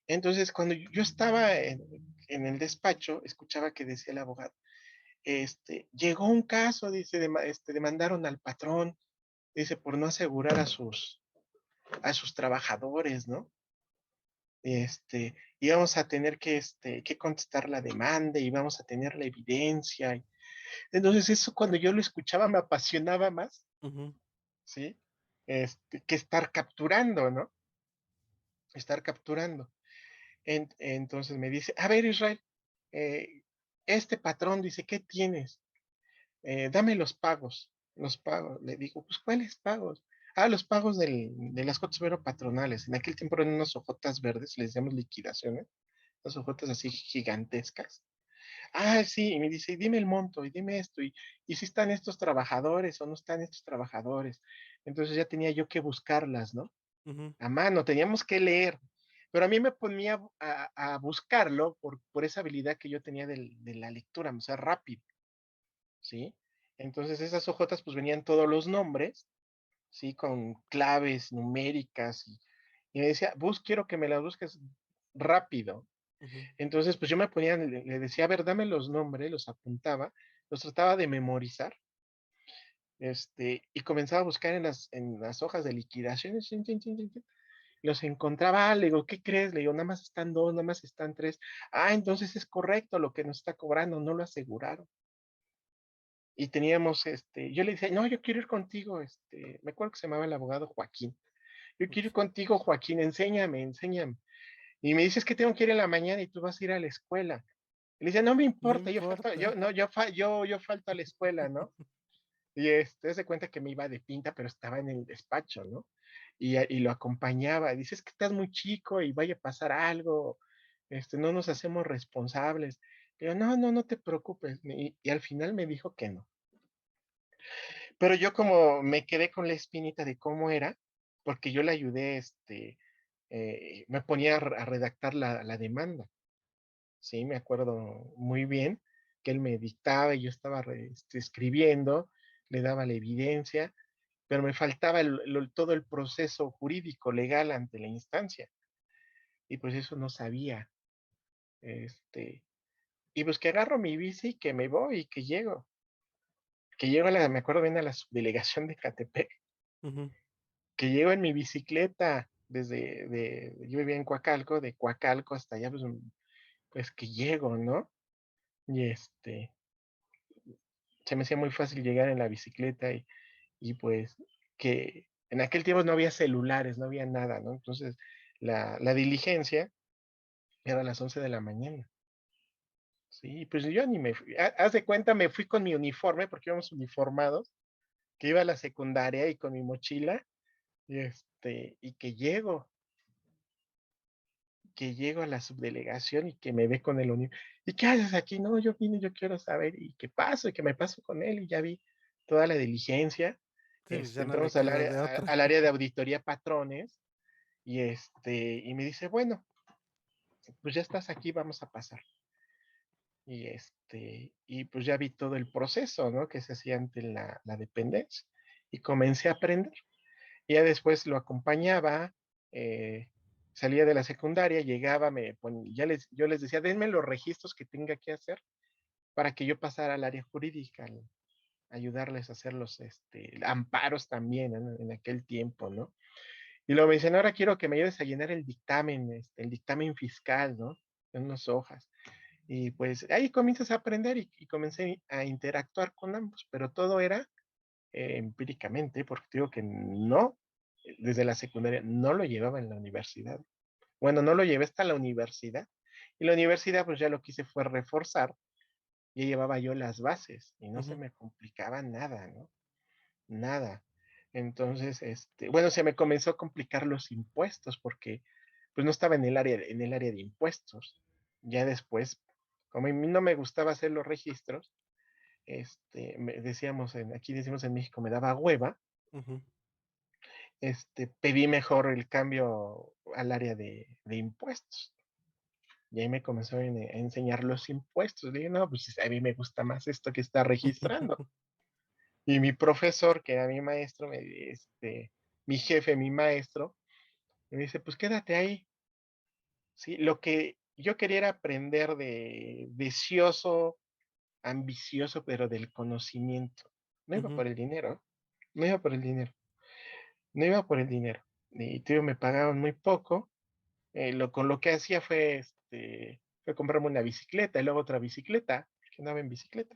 Entonces, cuando yo estaba en el despacho, escuchaba que decía el abogado, llegó un caso, dice, demandaron al patrón, dice, por no asegurar a sus trabajadores, ¿no? Íbamos a tener que contestar la demanda y vamos a tener la evidencia. Entonces, eso cuando yo lo escuchaba me apasionaba más, Ujú, ¿sí? Que estar capturando, ¿no? Estar capturando. Entonces me dice, a ver, Israel, eh, este patrón dice, ¿qué tienes? Dame los pagos, los pagos. Le digo, pues, ¿cuáles pagos? Ah, los pagos de las cuotas vero patronales. En aquel tiempo eran unas hojotas verdes, les llamamos liquidaciones, unas hojotas así gigantescas. Ah, sí, y me dice, y dime el monto, y dime esto, y si están estos trabajadores o no están estos trabajadores. Entonces ya tenía yo que buscarlas, ¿no? ujú, A mano, teníamos que leer. Pero a mí me ponía a buscarlo por esa habilidad que yo tenía de la lectura, o sea, rápido, ¿sí? Entonces esas hojotas pues venían todos los nombres, ¿sí? Con claves numéricas y me decía, quiero que me las busques rápido. ujú, Entonces pues yo me ponía, le decía, a ver, dame los nombres, los apuntaba, los trataba de memorizar, y comenzaba a buscar en las hojas de liquidaciones, chin, chin, chin, chin, chin, los encontraba, le digo, ¿qué crees? Le digo, nada más están dos, nada más están tres. Ah, entonces es correcto lo que nos está cobrando, no lo aseguraron. Y teníamos, yo le decía, no, yo quiero ir contigo, me acuerdo que se llamaba el abogado Joaquín. Yo quiero ir contigo, Joaquín, enséñame, enséñame. Y me dices que tengo que ir en la mañana y tú vas a ir a la escuela. Y le dice, no me no importa, yo falto, importa. yo, no, yo falto a la escuela, ¿no? Y se cuenta que me iba de pinta, pero estaba en el despacho, ¿no? Y lo acompañaba. Dice, que estás muy chico y vaya a pasar algo, no nos hacemos responsables. Pero no, no, no te preocupes. Y al final me dijo que no. Pero yo como me quedé con la espinita de cómo era, porque yo le ayudé, me ponía a redactar la demanda, ¿sí? Me acuerdo muy bien que él me dictaba y yo estaba escribiendo, le daba la evidencia, pero me faltaba todo el proceso jurídico legal ante la instancia. Y pues eso no sabía. Este, y pues que agarro mi bici, que me voy y que llego me acuerdo bien a la subdelegación de Catepec, Ujú, que llego en mi bicicleta yo vivía en Coacalco, de Coacalco hasta allá, pues que llego, ¿no? Y se me hacía muy fácil llegar en la bicicleta y pues que en aquel tiempo no había celulares, no había nada, ¿no? Entonces la diligencia era a las 11 de la mañana. Sí, pues yo ni me fui. Haz de cuenta, me fui con mi uniforme, porque íbamos uniformados, que iba a la secundaria y con mi mochila, y que llego a la subdelegación y que me ve con el uniforme. ¿Y qué haces aquí? No, yo vine, yo quiero saber, y qué paso, y que me paso con él, y ya vi toda la diligencia. sí, pues ya no le Entramos al quedó área, de otra. al área de auditoría patrones, y me dice, bueno, pues ya estás aquí, vamos a pasar. Y pues ya vi todo el proceso, ¿no? Que se hacía ante la dependencia. Y comencé a aprender. Y ya después lo acompañaba, eh, salía de la secundaria, llegaba, yo les decía, denme los registros que tenga que hacer para que yo pasara al área jurídica, ayudarles a hacer los amparos también, ¿no? En aquel tiempo, ¿no? Y luego me dicen, ahora quiero que me ayudes a llenar el dictamen, el dictamen fiscal, ¿no? En unas hojas. Y pues ahí comienzas a aprender y comencé a interactuar con ambos, pero todo era empíricamente, porque te digo que no, desde la secundaria no lo llevaba en la universidad. Bueno, no lo llevé hasta la universidad. Y la universidad pues ya lo que hice fue reforzar, ya llevaba yo las bases y no se Ujú, me complicaba nada, ¿no? Nada. Entonces, bueno, se me comenzó a complicar los impuestos porque pues no estaba en el área de impuestos. Ya después, como a mí no me gustaba hacer los registros, aquí decimos en México, me daba hueva, ujú. pedí mejor el cambio al área de impuestos. Y ahí me comenzó a enseñar los impuestos. Le dije, no, pues a mí me gusta más esto que está registrando. Y mi profesor, que era mi maestro, mi jefe, mi maestro, me dice, pues quédate ahí, ¿sí? Lo que yo quería era aprender de deseoso, ambicioso, pero del conocimiento. No iba Ujú, por el dinero, no iba por el dinero, no iba por el dinero. Y te digo, me pagaban muy poco. Con lo que hacía fue, fue comprarme una bicicleta y luego otra bicicleta, que andaba en bicicleta.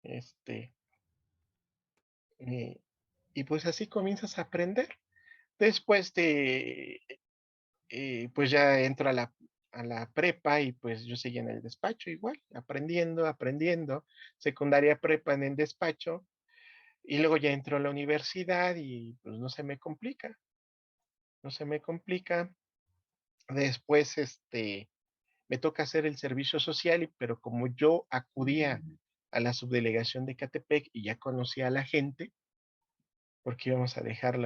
Este, eh, y pues así comienzas a aprender. Después pues ya entro a la prepa y pues yo seguía en el despacho igual, aprendiendo, aprendiendo. Secundaria, prepa en el despacho. Y luego ya entro a la universidad y pues no se me complica, no se me complica. Después, me toca hacer el servicio social, pero como yo acudía a la subdelegación de Catepec y ya conocía a la gente, porque íbamos a dejar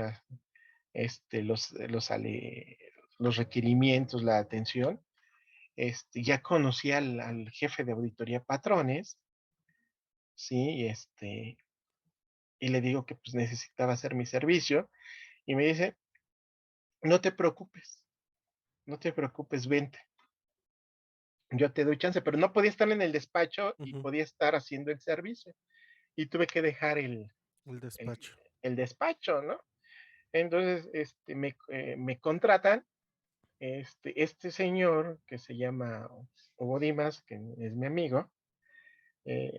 los requerimientos, la atención, ya conocía al jefe de auditoría patrones, ¿sí? Y le digo que pues necesitaba hacer mi servicio y me dice, no te preocupes, no te preocupes, vente. Yo te doy chance, pero no podía estar en el despacho y ujú, podía estar haciendo el servicio. Y tuve que dejar el el, despacho. el despacho, ¿no? Entonces, me contratan, este señor que se llama Hugo Dimas, que es mi amigo,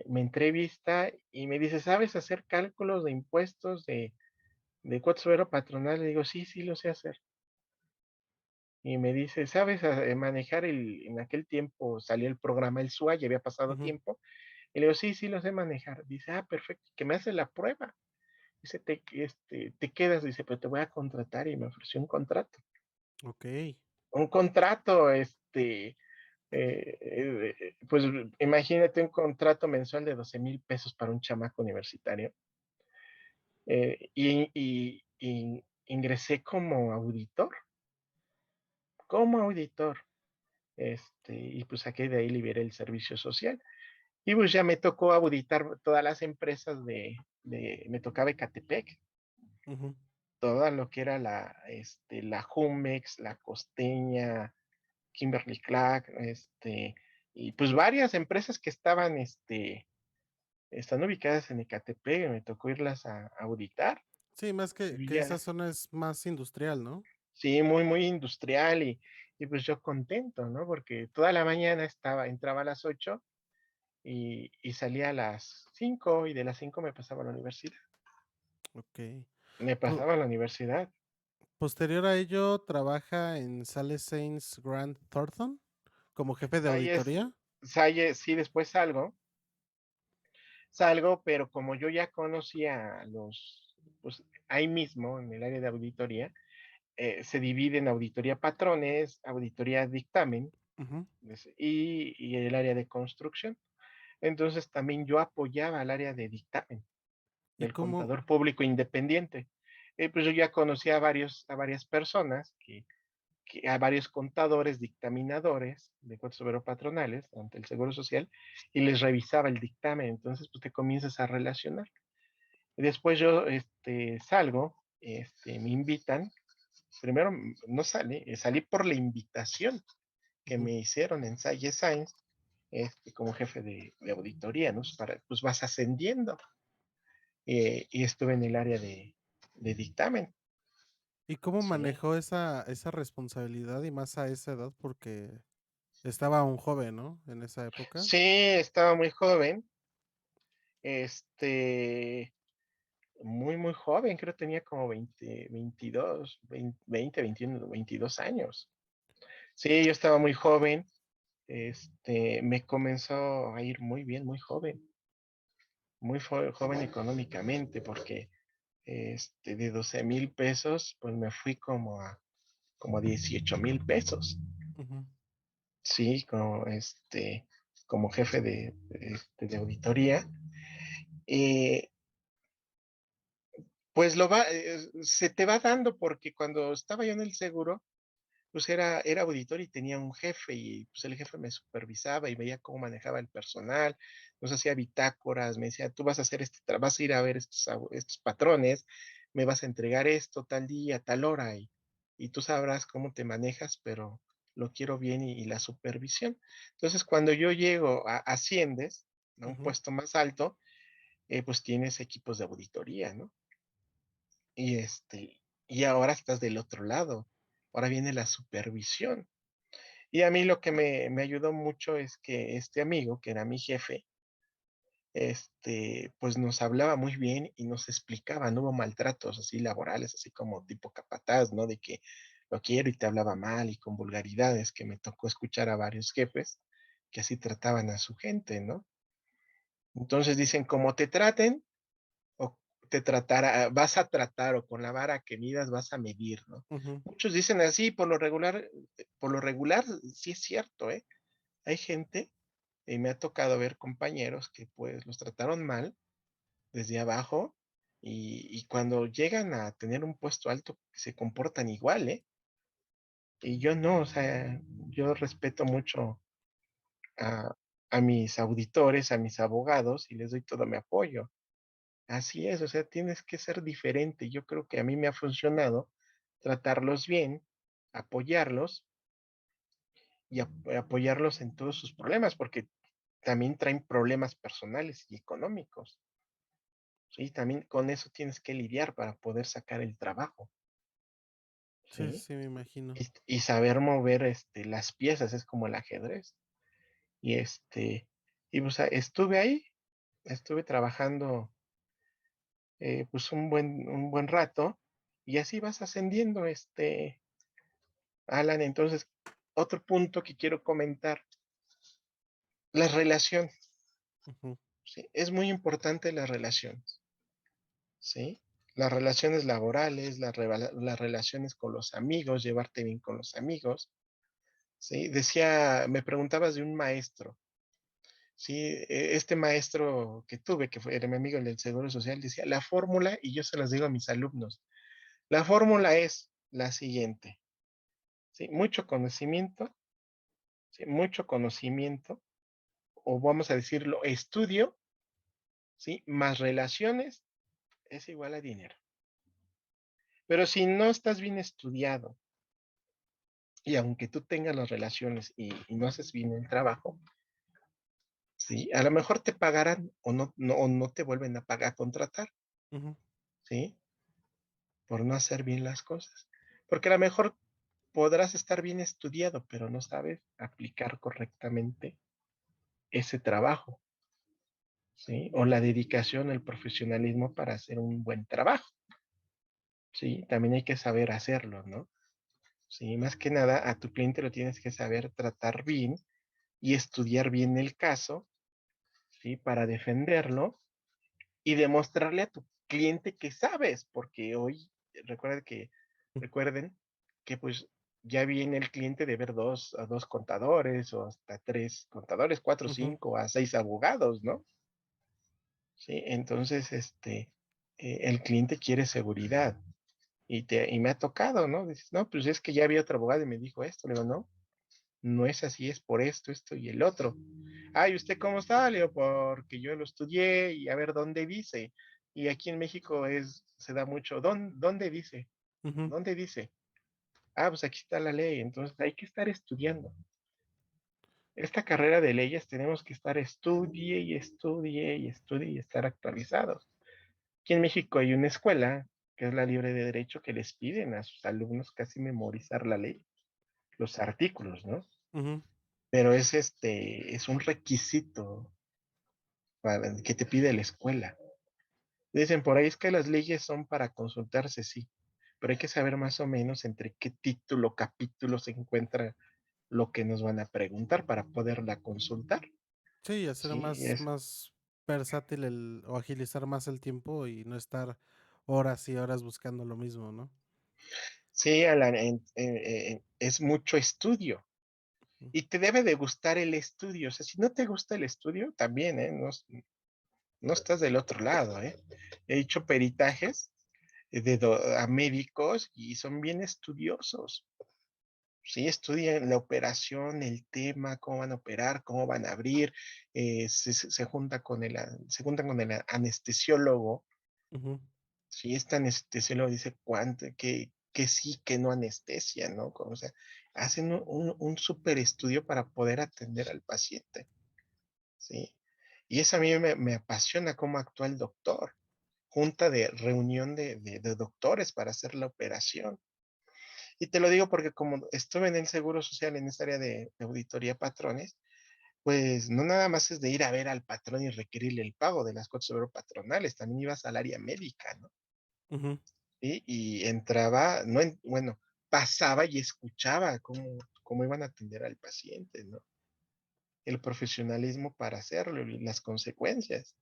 me entrevista y me dice, ¿sabes hacer cálculos de impuestos de cuota sobre patronal? Le digo, sí, sí, lo sé hacer. Y me dice, ¿sabes manejar en aquel tiempo salió el programa El SUA, ya había pasado Ujú, tiempo? Y le digo, sí, sí, lo sé manejar. Dice, ah, perfecto, que me hace la prueba. Dice, te quedas, dice, pero te voy a contratar y me ofreció un contrato. ok. Un contrato, pues imagínate un contrato mensual de 12,000 pesos para un chamaco universitario. Y ingresé como auditor, y pues saqué de ahí, liberé el servicio social. Y pues ya me tocó auditar todas las empresas me tocaba Ecatepec, Ujú. toda lo que era la Jumex, la Costeña, Kimberly Clark, y pues varias empresas que están ubicadas en Ecatepec, me tocó irlas a auditar. Sí, más Y que esa ya, zona es más industrial, ¿no? sí, muy, muy industrial y pues yo contento, ¿no? Porque toda la mañana entraba a las 8 y salía a las 5 y de las 5 me pasaba a la universidad. Okey. Me Po pasaba a la universidad. Posterior a ello, trabaja en Sales Saints Grant Thornton como jefe de Sayes, auditoría. sí, después salgo, pero como yo ya conocía pues ahí mismo en el área de auditoría, se divide en auditoría patrones, auditoría dictamen Ujú. y el área de construcción. Entonces también yo apoyaba al área de dictamen ¿Y del cómo? contador público independiente. Pues yo ya conocía a varias personas a varios contadores, dictaminadores de cuotas obrero patronales ante el Seguro Social y les revisaba el dictamen. Entonces, pues te comienzas a relacionar. Después yo salgo, me invitan. Primero no salí, salí por la invitación que Ujú. me hicieron en Salle Science, como jefe de auditoría, ¿no? Pues vas ascendiendo. Y estuve en el área de dictamen. ¿Y cómo Sí. manejó esa responsabilidad y más a esa edad? Porque estaba aún joven, ¿no? En esa época. Sí, estaba muy joven. Este, Muy, muy joven, creo que tenía como 22, 20, 21, 22 años. Sí, yo estaba muy joven, me comenzó a ir muy bien, muy joven, joven económicamente, porque de 12,000 pesos, pues me fui como a 18,000 pesos. Ujú. Sí, como jefe de auditoría. Eh, pues se te va dando porque cuando estaba yo en el seguro, pues era auditor y tenía un jefe y pues el jefe me supervisaba y veía cómo manejaba el personal, nos hacía bitácoras, me decía, tú vas a hacer vas a ir a ver estos patrones, me vas a entregar esto tal día, tal hora y tú sabrás cómo te manejas, pero lo quiero bien y la supervisión. Entonces, cuando yo llego a asciendes a un ujú, puesto más alto, pues tienes equipos de auditoría, ¿no? Y, y ahora estás del otro lado, ahora viene la supervisión. Y a mí lo que me ayudó mucho es que este amigo, que era mi jefe, pues nos hablaba muy bien y nos explicaba, no hubo maltratos así laborales, así como tipo capataz, ¿no? De que lo quiero y te hablaba mal y con vulgaridades, que me tocó escuchar a varios jefes que así trataban a su gente, ¿no? Entonces dicen, como te traten, o te tratará, vas a tratar, o con la vara que midas vas a medir, ¿no? ujú. Muchos dicen así, por lo regular, sí es cierto, ¿eh? Hay gente, y me ha tocado ver compañeros que pues los trataron mal desde abajo y cuando llegan a tener un puesto alto se comportan igual, ¿eh? Y yo no, o sea, yo respeto mucho a, a mis auditores, a mis abogados y les doy todo mi apoyo. Así es, o sea, tienes que ser diferente. Yo creo que a mí me ha funcionado tratarlos bien, apoyarlos y apoyarlos en todos sus problemas, porque también traen problemas personales y económicos. Sí, también con eso tienes que lidiar para poder sacar el trabajo, Sí, ¿sí? sí, me imagino. Y saber mover las piezas, es como el ajedrez. Y y pues estuve ahí, estuve trabajando pues un buen rato, y así vas ascendiendo, Alan. Entonces, otro punto que quiero comentar, la relación, Ujú, ¿sí? Es muy importante las relaciones, ¿sí? Las relaciones laborales, las relaciones con los amigos, llevarte bien con los amigos, ¿sí? Decía, me preguntabas de un maestro, ¿sí? Este maestro que tuve, que era mi amigo en el Seguro Social, decía, la fórmula, y yo se las digo a mis alumnos, la fórmula es la siguiente, ¿sí? Mucho conocimiento, ¿sí? Mucho conocimiento, o vamos a decirlo, estudio, ¿sí? Más relaciones es igual a dinero. Pero si no estás bien estudiado, y aunque tú tengas las relaciones y no haces bien el trabajo, ¿sí? A lo mejor te pagarán o no te vuelven a pagar, a contratar, ujú. ¿sí? Por no hacer bien las cosas. Porque a lo mejor podrás estar bien estudiado, pero no sabes aplicar correctamente ese trabajo, ¿sí? O la dedicación, el profesionalismo para hacer un buen trabajo, ¿sí? También hay que saber hacerlo, ¿no? Sí, más que nada a tu cliente lo tienes que saber tratar bien y estudiar bien el caso, ¿sí? Para defenderlo y demostrarle a tu cliente que sabes, porque hoy recuerda que, recuerden que pues ya viene el cliente de ver a dos contadores o hasta tres contadores, cuatro, Ujú, cinco, a seis abogados, ¿no? Sí, entonces, el cliente quiere seguridad y me ha tocado, ¿no? Dices, no, pues es que ya había otro abogado y me dijo esto. Le digo, no, no es así, es por esto, esto y el otro. Ay, ¿usted cómo está? Le digo, porque yo lo estudié y a ver dónde dice. Y aquí en México se da mucho, ¿dónde dice? ujú. ¿Dónde dice? Ah, pues aquí está la ley, entonces hay que estar estudiando. Esta carrera de leyes tenemos que estar estudie y estudie y estudie y estar actualizados. Aquí en México hay una escuela, que es la Libre de Derecho, que les piden a sus alumnos casi memorizar la ley, los artículos, ¿no? Ujú. Pero es un requisito que te pide la escuela. Dicen por ahí es que las leyes son para consultarse, sí, pero hay que saber más o menos entre qué título, capítulo se encuentra lo que nos van a preguntar para poderla consultar. Sí, hacer Sí, más versátil o agilizar más el tiempo y no estar horas y horas buscando lo mismo, ¿no? sí, Alan, es mucho estudio Mm, y te debe de gustar el estudio. O sea, si no te gusta el estudio, también, no, no estás del otro lado, ¿eh? He hecho peritajes a médicos y son bien estudiosos. Sí, estudian la operación, el tema, cómo van a operar, cómo van a abrir, se junta se juntan con el anestesiólogo. ujú, Si este anestesiólogo dice qué que sí, que no anestesia, ¿no? O sea, hacen un súper estudio para poder atender al paciente, ¿sí? Y eso a mí me apasiona cómo actúa el doctor. Junta de reunión de doctores para hacer la operación. Y te lo digo porque como estuve en el Seguro Social en esa área de auditoría patrones, pues no nada más es de ir a ver al patrón y requerirle el pago de las cuotas de seguro patronales, también ibas al área médica, ¿no? Ujú. Y entraba, no bueno, pasaba y escuchaba cómo iban a atender al paciente, ¿no? El profesionalismo para hacerlo y las consecuencias.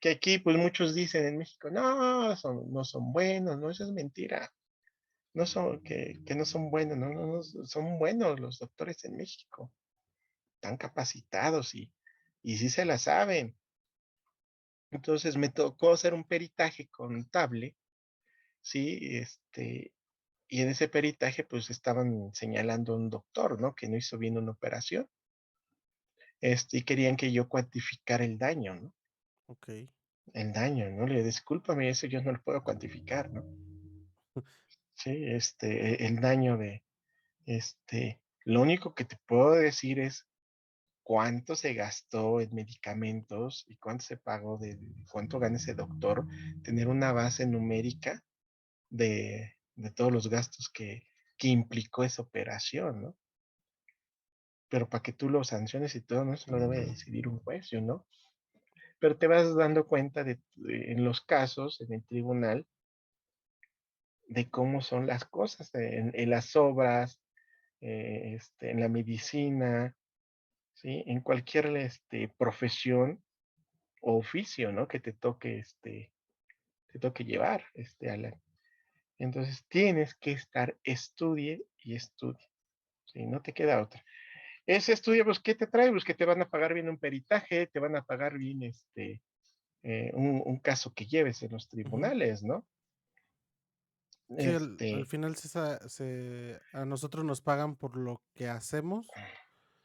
Que aquí, pues muchos dicen en México, no son buenos, no, eso es mentira. No son, que no son buenos, no, son buenos los doctores en México, están capacitados y sí se la saben. Entonces me tocó hacer un peritaje contable, sí, y en ese peritaje pues estaban señalando a un doctor, ¿no? Que no hizo bien una operación, y querían que yo cuantificara el daño, ¿no? Ok. El daño, ¿no? Le discúlpame, eso yo no lo puedo cuantificar, ¿no? Sí, el daño lo único que te puedo decir es cuánto se gastó en medicamentos y cuánto se pagó cuánto gana ese doctor, tener una base numérica de todos los gastos que implicó esa operación, ¿no? Pero para que tú lo sanciones y todo, no, eso lo debe decidir un juez, ¿no? Pero te vas dando cuenta en los casos, en el tribunal, de cómo son las cosas, en las obras, en la medicina, ¿sí? En cualquier profesión o oficio, ¿no? Que te toque llevar, Alan. Entonces tienes que estar, estudie y estudie, ¿sí? No te queda otra. Ese estudio, pues, ¿qué te trae? Pues que te van a pagar bien un peritaje, te van a pagar bien, un caso que lleves en los Ujú. tribunales, ¿no? Sí, al Este, final a nosotros nos pagan por lo que hacemos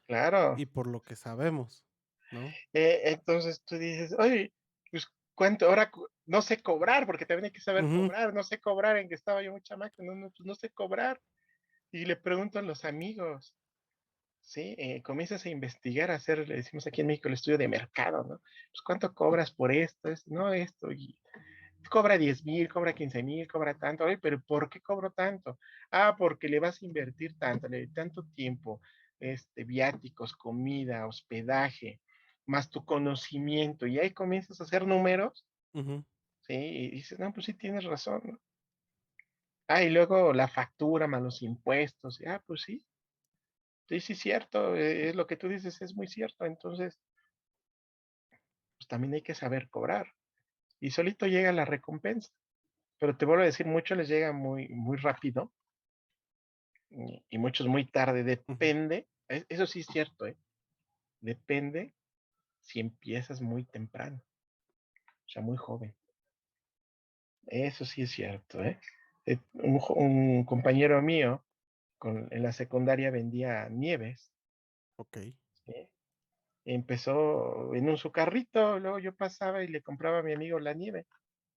claro. y por lo que sabemos, ¿no? Entonces tú dices, oye, pues, ¿cuánto? Ahora no sé cobrar, porque también hay que saber Ujú. cobrar, no sé cobrar, en que estaba yo muy chamaco, no, pues no sé cobrar. Y le pregunto a los amigos, ¿sí? Comienzas a investigar, a hacer, le decimos aquí en México, el estudio de mercado, ¿no? Pues, ¿cuánto cobras por esto? No, esto, y cobra 10,000, cobra 15,000, cobra tanto. Oye, pero ¿por qué cobro tanto? Ah, porque le vas a invertir tanto tiempo, viáticos, comida, hospedaje, más tu conocimiento, y ahí comienzas a hacer números, Ujú. ¿sí? Y dices, no, pues sí tienes razón, ¿no? Ah, y luego la factura más los impuestos, pues sí, sí, sí, cierto, es lo que tú dices, es muy cierto. Entonces, pues también hay que saber cobrar. Y solito llega la recompensa. Pero te vuelvo a decir, muchos les llega muy, muy rápido y muchos muy tarde. Ujú. Depende, eso sí es cierto, ¿eh? Depende si empiezas muy temprano, o sea, muy joven. Eso sí es cierto, ¿eh? Un compañero mío en la secundaria vendía nieves, Okey. ¿sí? Empezó en su carrito, luego yo pasaba y le compraba a mi amigo la nieve,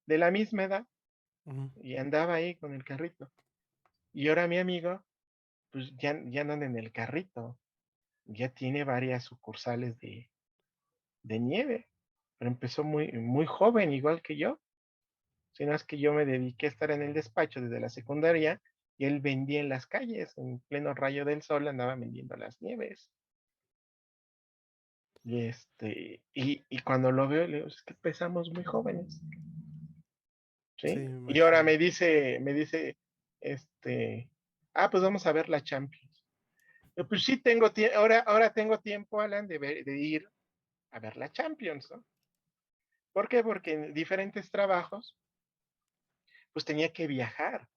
de la misma edad, Ujú. y andaba ahí con el carrito. Y ahora mi amigo, pues ya no anda en el carrito, ya tiene varias sucursales de nieve, pero empezó muy, muy joven, igual que yo. Si no es que yo me dediqué a estar en el despacho desde la secundaria y él vendía en las calles, en pleno rayo del sol, andaba vendiendo las nieves. Y cuando lo veo, le digo, es que empezamos muy jóvenes, Sí, ¿sí? me Y ahora imagino. me dice, pues vamos a ver la Champions. Yo, pues sí tengo tiempo, ahora tengo tiempo, Alan, de ir a ver la Champions, ¿no? ¿Por qué? Porque en diferentes trabajos, pues tenía que viajar.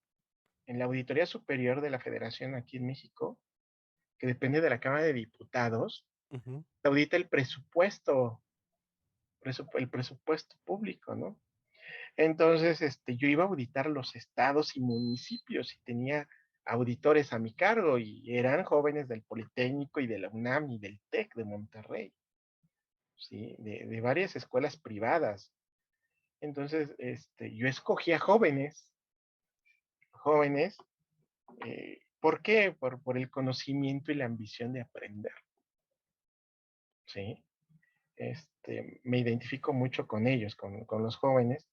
En la Auditoría Superior de la Federación aquí en México, que depende de la Cámara de Diputados, Ujú. se audita el presupuesto, el presupuesto público, ¿no? Entonces, yo iba a auditar los estados y municipios y tenía auditores a mi cargo y eran jóvenes del Politécnico y de la UNAM y del TEC de Monterrey, ¿sí? De varias escuelas privadas. Entonces, yo escogía jóvenes ¿Por qué? Por el conocimiento y la ambición de aprender, ¿sí? Me identifico mucho con ellos, con los jóvenes.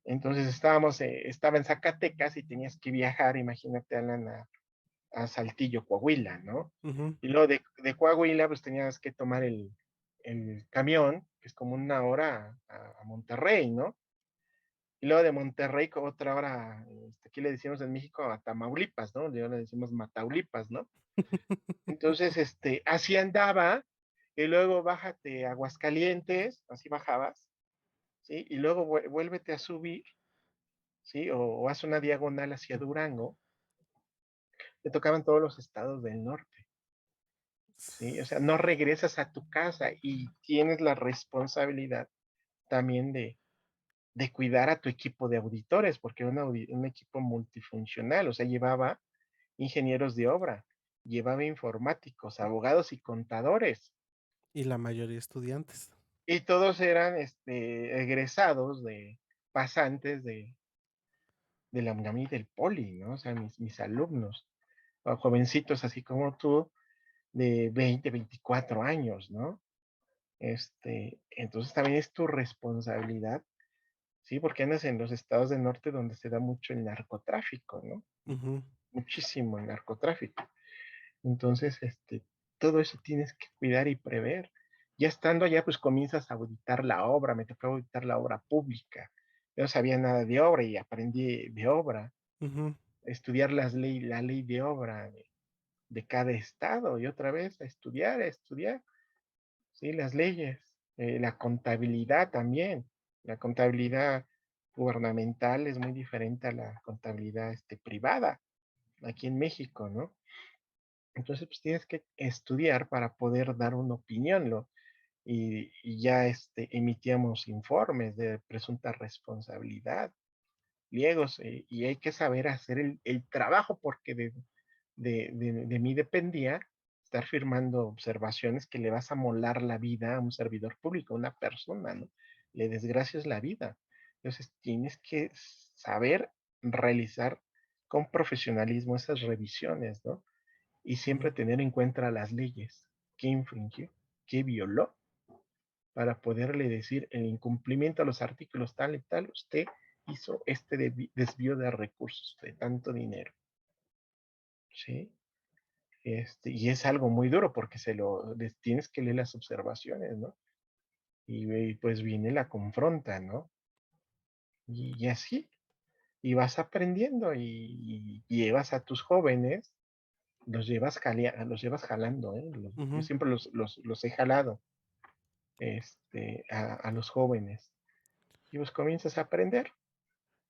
Entonces estaba en Zacatecas y tenías que viajar, imagínate, Alan, a Saltillo, Coahuila, ¿no? Ujú. Y luego de Coahuila, pues tenías que tomar el camión, que es como una hora a Monterrey, ¿no? Y luego de Monterrey, como otra hora, aquí le decimos en México a Tamaulipas, ¿no? Yo le decimos Mataulipas, ¿no? Entonces, así andaba, y luego bájate a Aguascalientes, así bajabas, ¿sí? Y luego vuélvete a subir, ¿sí? O haz una diagonal hacia Durango, te tocaban todos los estados del norte, ¿sí? O sea, no regresas a tu casa y tienes la responsabilidad también de cuidar a tu equipo de auditores, porque era un equipo multifuncional, o sea, llevaba ingenieros de obra, llevaba informáticos, abogados y contadores, Y la mayoría estudiantes. y todos eran egresados pasantes de la UNAM y del Poli, ¿no? O sea, mis alumnos, o jovencitos así como tú, de 20, 24 años, ¿no? Entonces también es tu responsabilidad, ¿sí? Porque andas en los estados del norte donde se da mucho el narcotráfico, ¿no? Ujú, Muchísimo el narcotráfico. Entonces, todo eso tienes que cuidar y prever. Ya estando allá, pues comienzas a auditar la obra. Me tocó auditar la obra pública. Yo no sabía nada de obra y aprendí de obra, ujú, estudiar la ley de obra de cada estado y otra vez a estudiar, ¿sí? Las leyes, la contabilidad también. La contabilidad gubernamental es muy diferente a la contabilidad privada aquí en México, ¿no? Entonces, pues tienes que estudiar para poder dar una opinión, y ya emitíamos informes de presunta responsabilidad, pliegos, y hay que saber hacer el trabajo porque de mí dependía estar firmando observaciones que le vas a molar la vida a un servidor público, a una persona, ¿no? Le desgracias la vida. Entonces, tienes que saber realizar con profesionalismo esas revisiones, ¿no? Y siempre ujú. tener en cuenta las leyes, qué infringió, qué violó, para poderle decir el incumplimiento a los artículos tal y tal, usted hizo desvío de recursos de tanto dinero, ¿sí? Y es algo muy duro porque tienes que leer las observaciones, ¿no? Y pues viene la confronta, ¿no? Y así, y vas aprendiendo y llevas a tus jóvenes, los llevas jalando, ¿eh? Yo Ujú. siempre los he jalado, a los jóvenes. Y pues comienzas a aprender.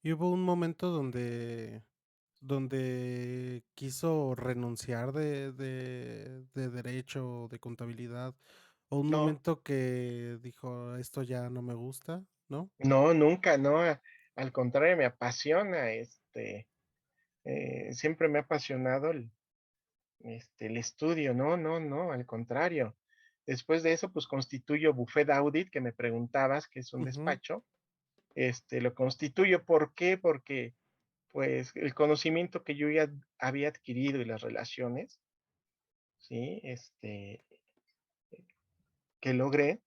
Y hubo un momento donde quiso renunciar de derecho, de contabilidad, o un No, momento que dijo: "Esto ya no me gusta", ¿no? no, nunca, no. Al contrario, me apasiona, siempre me ha apasionado el estudio. No, no, no, al contrario. Después de eso, pues constituyo Buffet Audit, que me preguntabas, que es un Ujú, despacho. Lo constituyo, ¿por qué? Porque, pues, el conocimiento que yo ya había adquirido y las relaciones, ¿sí? Que logré,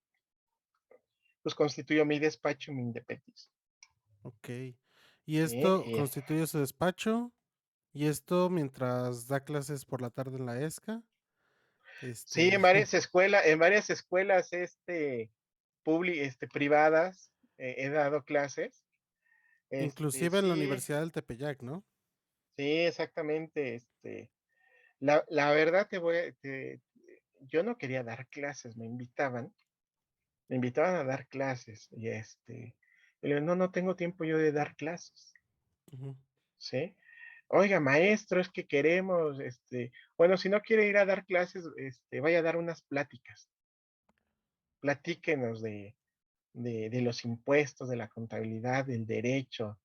pues constituyo mi despacho, mi independencia. okey. Y ¿Sí? esto constituye su despacho, y esto mientras da clases por la tarde en la ESCA, Sí, este, en varias escuelas, privadas, he dado clases. inclusive en la Sí, Universidad del Tepeyac, ¿no? sí, exactamente. La verdad yo no quería dar clases, me invitaban a dar clases y le digo, no, no tengo tiempo yo de dar clases, Ujú, ¿sí? Oiga, maestro, es que queremos, bueno, si no quiere ir a dar clases, vaya a dar unas pláticas, platíquenos de los impuestos, de la contabilidad, del derecho.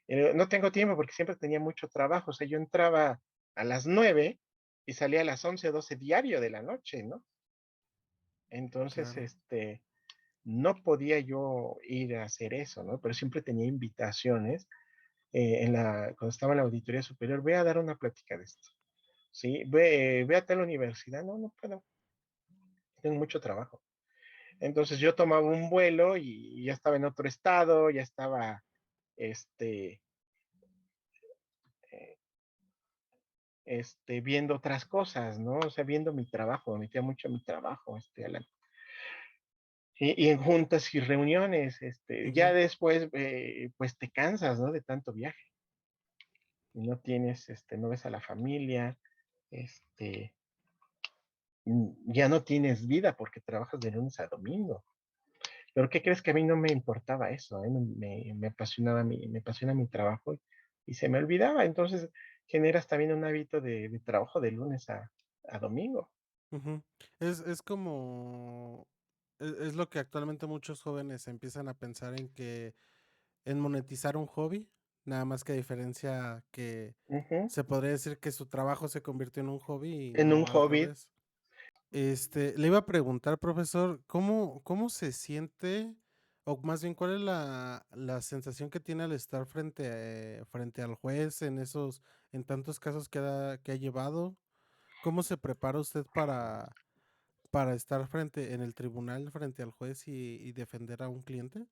No tengo tiempo porque siempre tenía mucho trabajo, o sea, yo entraba a las 9 y salía a las 11 12 diario de la noche, ¿no? Entonces, claro. no podía yo ir a hacer eso, ¿no? Pero siempre tenía invitaciones cuando estaba en la auditoría superior, ve a dar una plática de esto, ¿sí? Ve a tal universidad, no, no puedo, tengo mucho trabajo. Entonces yo tomaba un vuelo y ya estaba en otro estado, ya estaba, este, eh, viendo otras cosas, ¿no? O sea, viendo mi trabajo, me metía mucho en mi trabajo, Alan. Y en juntas y reuniones, ya Ujú. después, pues te cansas, ¿no? De tanto viaje. Y no tienes, no ves a la familia, este, ya no tienes vida porque trabajas de lunes a domingo. Pero ¿qué crees? Que a mí no me importaba eso, ¿eh? Me apasiona mi trabajo y se me olvidaba. Entonces generas también un hábito de trabajo de lunes a domingo. Ujú. Es como, es lo que actualmente muchos jóvenes empiezan a pensar en monetizar un hobby, nada más que a diferencia que Ujú. se podría decir que su trabajo se convirtió en un hobby y En un no al hobby. revés. Le iba a preguntar, profesor, ¿cómo se siente, o más bien, cuál es la sensación que tiene al estar frente al juez en tantos casos que ha llevado? ¿Cómo se prepara usted para estar en el tribunal frente al juez y defender a un cliente?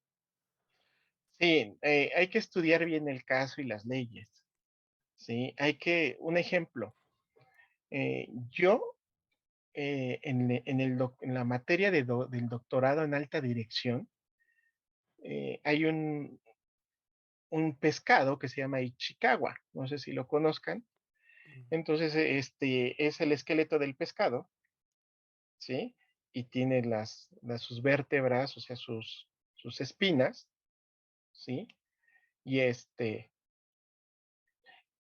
Sí, hay que estudiar bien el caso y las leyes, ¿sí? Un ejemplo, yo en la materia del doctorado en alta dirección, hay un pescado que se llama Ichikawa, no sé si lo conozcan. Mm. Entonces, es el esqueleto del pescado, ¿sí? Y tiene sus vértebras, o sea, sus espinas, ¿sí? Y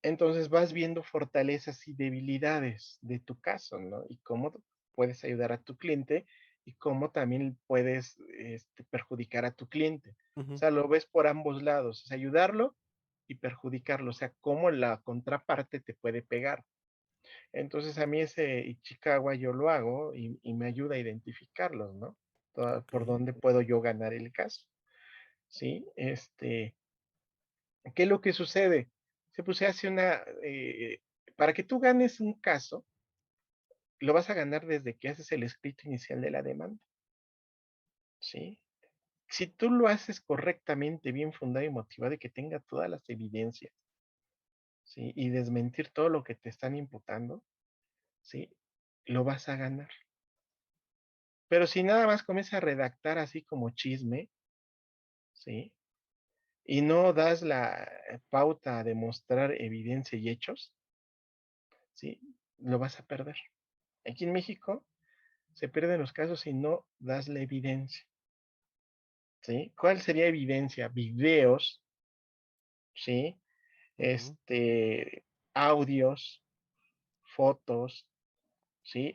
entonces vas viendo fortalezas y debilidades de tu caso, ¿no? Y cómo puedes ayudar a tu cliente y cómo también puedes perjudicar a tu cliente. O Ujú. sea, lo ves por ambos lados, es ayudarlo y perjudicarlo, o sea, cómo la contraparte te puede pegar. Entonces a mí ese Ichikawa yo lo hago y me ayuda a identificarlos, ¿no? Ok. Por dónde puedo yo ganar el caso, ¿sí? ¿Qué es lo que sucede? Se hace para que tú ganes un caso, lo vas a ganar desde que haces el escrito inicial de la demanda, ¿sí? Si tú lo haces correctamente, bien fundado y motivado y que tenga todas las evidencias, ¿sí? Y desmentir todo lo que te están imputando, ¿sí? Lo vas a ganar. Pero si nada más comienzas a redactar así como chisme, ¿sí? Y no das la pauta a demostrar evidencia y hechos, ¿sí? Lo vas a perder. Aquí en México se pierden los casos si no das la evidencia, ¿sí? ¿Cuál sería evidencia? Videos, ¿sí? Ujú. Audios, fotos, ¿sí?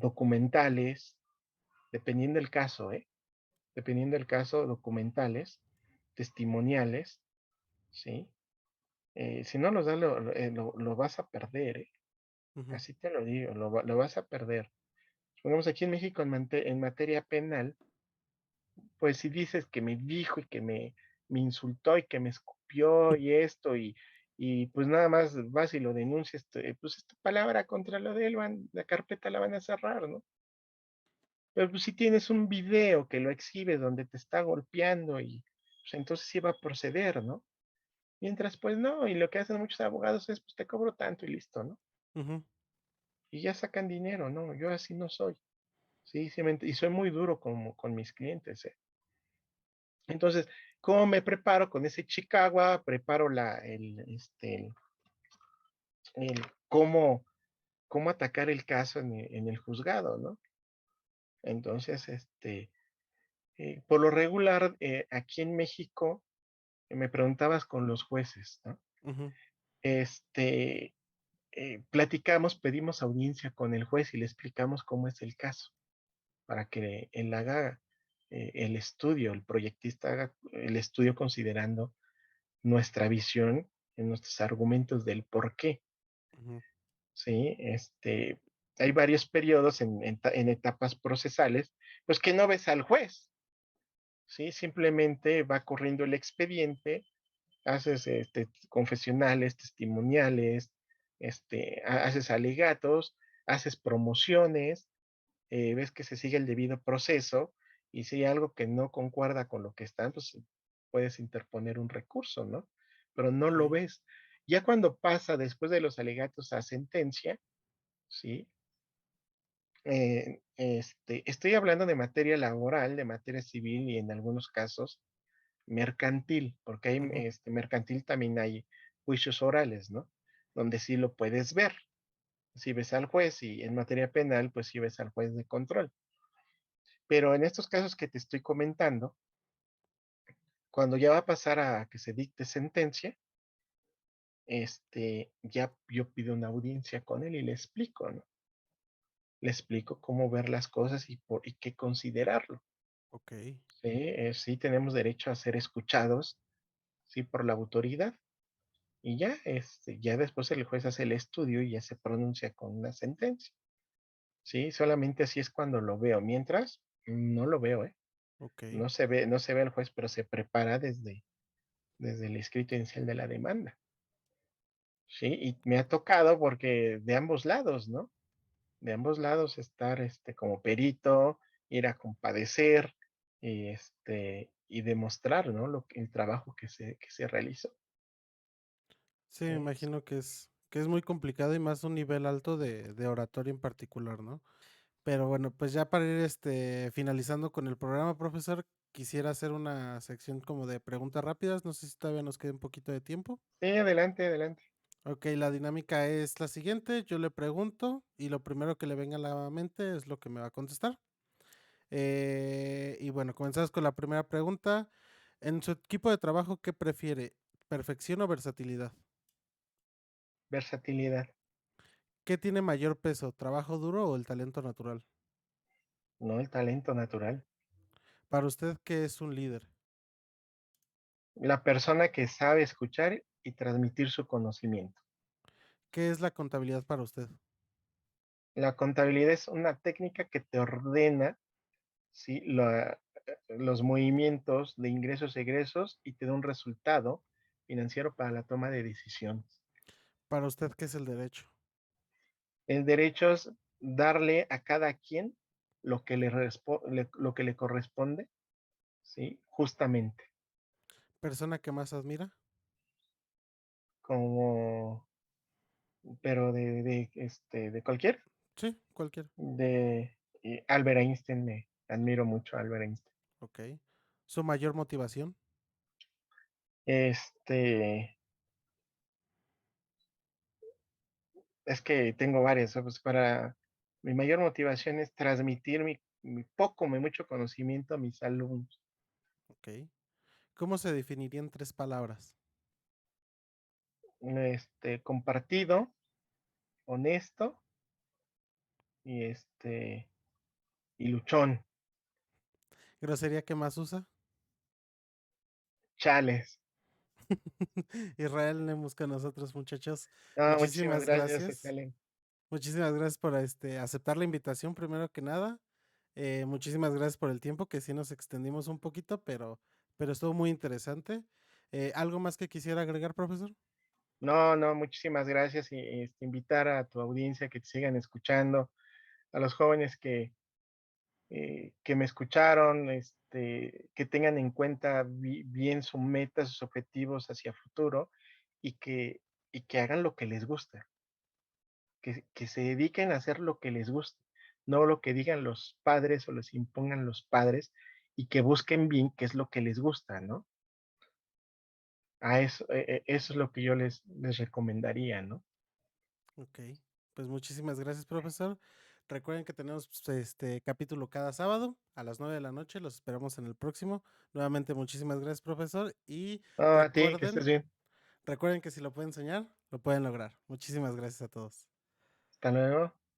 Documentales, dependiendo del caso, ¿eh? Dependiendo del caso, documentales, testimoniales, ¿sí? Si no los das, lo vas a perder, ¿eh? Ujú. Así te lo digo, lo vas a perder. Supongamos aquí en México, en materia penal, pues si dices que me dijo y que me insultó y que me escupió y esto, y pues nada más vas y lo denuncias, pues esta palabra contra lo de él, la carpeta la van a cerrar, ¿no? Pero pues si tienes un video que lo exhibe donde te está golpeando y pues entonces sí va a proceder, ¿no? Mientras pues no, y lo que hacen muchos abogados es pues te cobro tanto y listo, ¿no? Ujú. Y ya sacan dinero, ¿no? Yo así no soy. Sí, sí, y soy muy duro con mis clientes, ¿eh? Entonces, ¿cómo me preparo con ese Chicago? Preparo el cómo atacar el caso en el juzgado, ¿no? Entonces, por lo regular, aquí en México, me preguntabas con los jueces, ¿no? Ujú. Este, platicamos, pedimos audiencia con el juez y le explicamos cómo es el caso, para que él haga el estudio, el proyectista haga el estudio considerando nuestra visión, en nuestros argumentos del por qué, Ujú. ¿sí? Hay varios periodos en etapas procesales, pues que no ves al juez, ¿sí? Simplemente va corriendo el expediente haces, confesionales, testimoniales, haces alegatos, haces promociones, ves que se sigue el debido proceso, y si hay algo que no concuerda con lo que está, pues puedes interponer un recurso, ¿no? Pero no lo Ok, ves. Ya cuando pasa después de los alegatos a sentencia, ¿sí? Estoy hablando de materia laboral, de materia civil y en algunos casos mercantil, porque hay, ujú, mercantil también hay juicios orales, ¿no? Donde sí lo puedes ver. Si ves al juez y en materia penal, pues sí ves al juez de control. Pero en estos casos que te estoy comentando, cuando ya va a pasar a que se dicte sentencia, ya yo pido una audiencia con él y le explico, ¿no? Le explico cómo ver las cosas y qué considerarlo. ok. Sí, sí tenemos derecho a ser escuchados, sí, por la autoridad. Y ya, ya después el juez hace el estudio y ya se pronuncia con una sentencia. Sí, solamente así es cuando lo veo. Mientras, no lo veo, ¿eh? Ok. No se ve el juez, pero se prepara desde el escrito inicial de la demanda. Sí, y me ha tocado porque de ambos lados, ¿no? De ambos lados estar, como perito, ir a compadecer y demostrar, ¿no? El trabajo que se realizó. Sí, me Es- imagino que es muy complicado y más un nivel alto de oratoria en particular, ¿no? Pero bueno, pues ya para ir finalizando con el programa, profesor, quisiera hacer una sección como de preguntas rápidas. No sé si todavía nos queda un poquito de tiempo. Sí, adelante, adelante. Ok, la dinámica es la siguiente. Yo le pregunto y lo primero que le venga a la mente es lo que me va a contestar. Y bueno, comenzamos con la primera pregunta. En su equipo de trabajo, ¿qué prefiere? ¿Perfección o versatilidad? Versatilidad, ¿Qué tiene mayor peso? ¿Trabajo duro o el talento natural? no el talento natural. Para usted, ¿qué es un líder? La persona que sabe escuchar y transmitir su conocimiento. ¿Qué es la contabilidad para usted? La contabilidad es una técnica que te ordena, ¿sí? Los movimientos de ingresos y egresos y te da un resultado financiero para la toma de decisiones. Para usted, ¿qué es el derecho? El derecho es darle a cada quien lo que le corresponde, ¿sí? Justamente, ¿Persona que más admira? como, pero de cualquier, Sí, cualquiera. Albert Einstein, me admiro mucho a Albert Einstein. Ok. ¿Su mayor motivación? Este, es que tengo varias, ¿no? Pues mi mayor motivación es transmitir mi mucho conocimiento a mis alumnos. Ok. ¿Cómo se definiría en tres palabras? Compartido, honesto y y luchón. ¿Grosería que más usa? Chales. Israel Lemus con nosotros, muchachos. No, muchísimas Muchísimas gracias, gracias. Salen. Muchísimas gracias por aceptar la invitación, primero que nada. Muchísimas gracias por el tiempo, que sí nos extendimos un poquito, pero estuvo muy interesante. ¿Algo más que quisiera agregar, profesor? No, no, muchísimas gracias y invitar a tu audiencia que te sigan escuchando, a los jóvenes que me escucharon, que tengan en cuenta bien su meta, sus objetivos hacia futuro y que hagan lo que les gusta, que se dediquen a hacer lo que les gusta, no lo que digan los padres o les impongan los padres y que busquen bien qué es lo que les gusta, ¿no? Eso es lo que yo les recomendaría, ¿no? Ok, pues muchísimas gracias, profesor. Recuerden que tenemos pues, este capítulo cada sábado a las 9 de la noche. Los esperamos en el próximo. Nuevamente, muchísimas gracias, profesor. Y No, a ti, que estés recuerden, bien. recuerden que si lo pueden soñar, lo pueden lograr. Muchísimas gracias a todos. Hasta luego.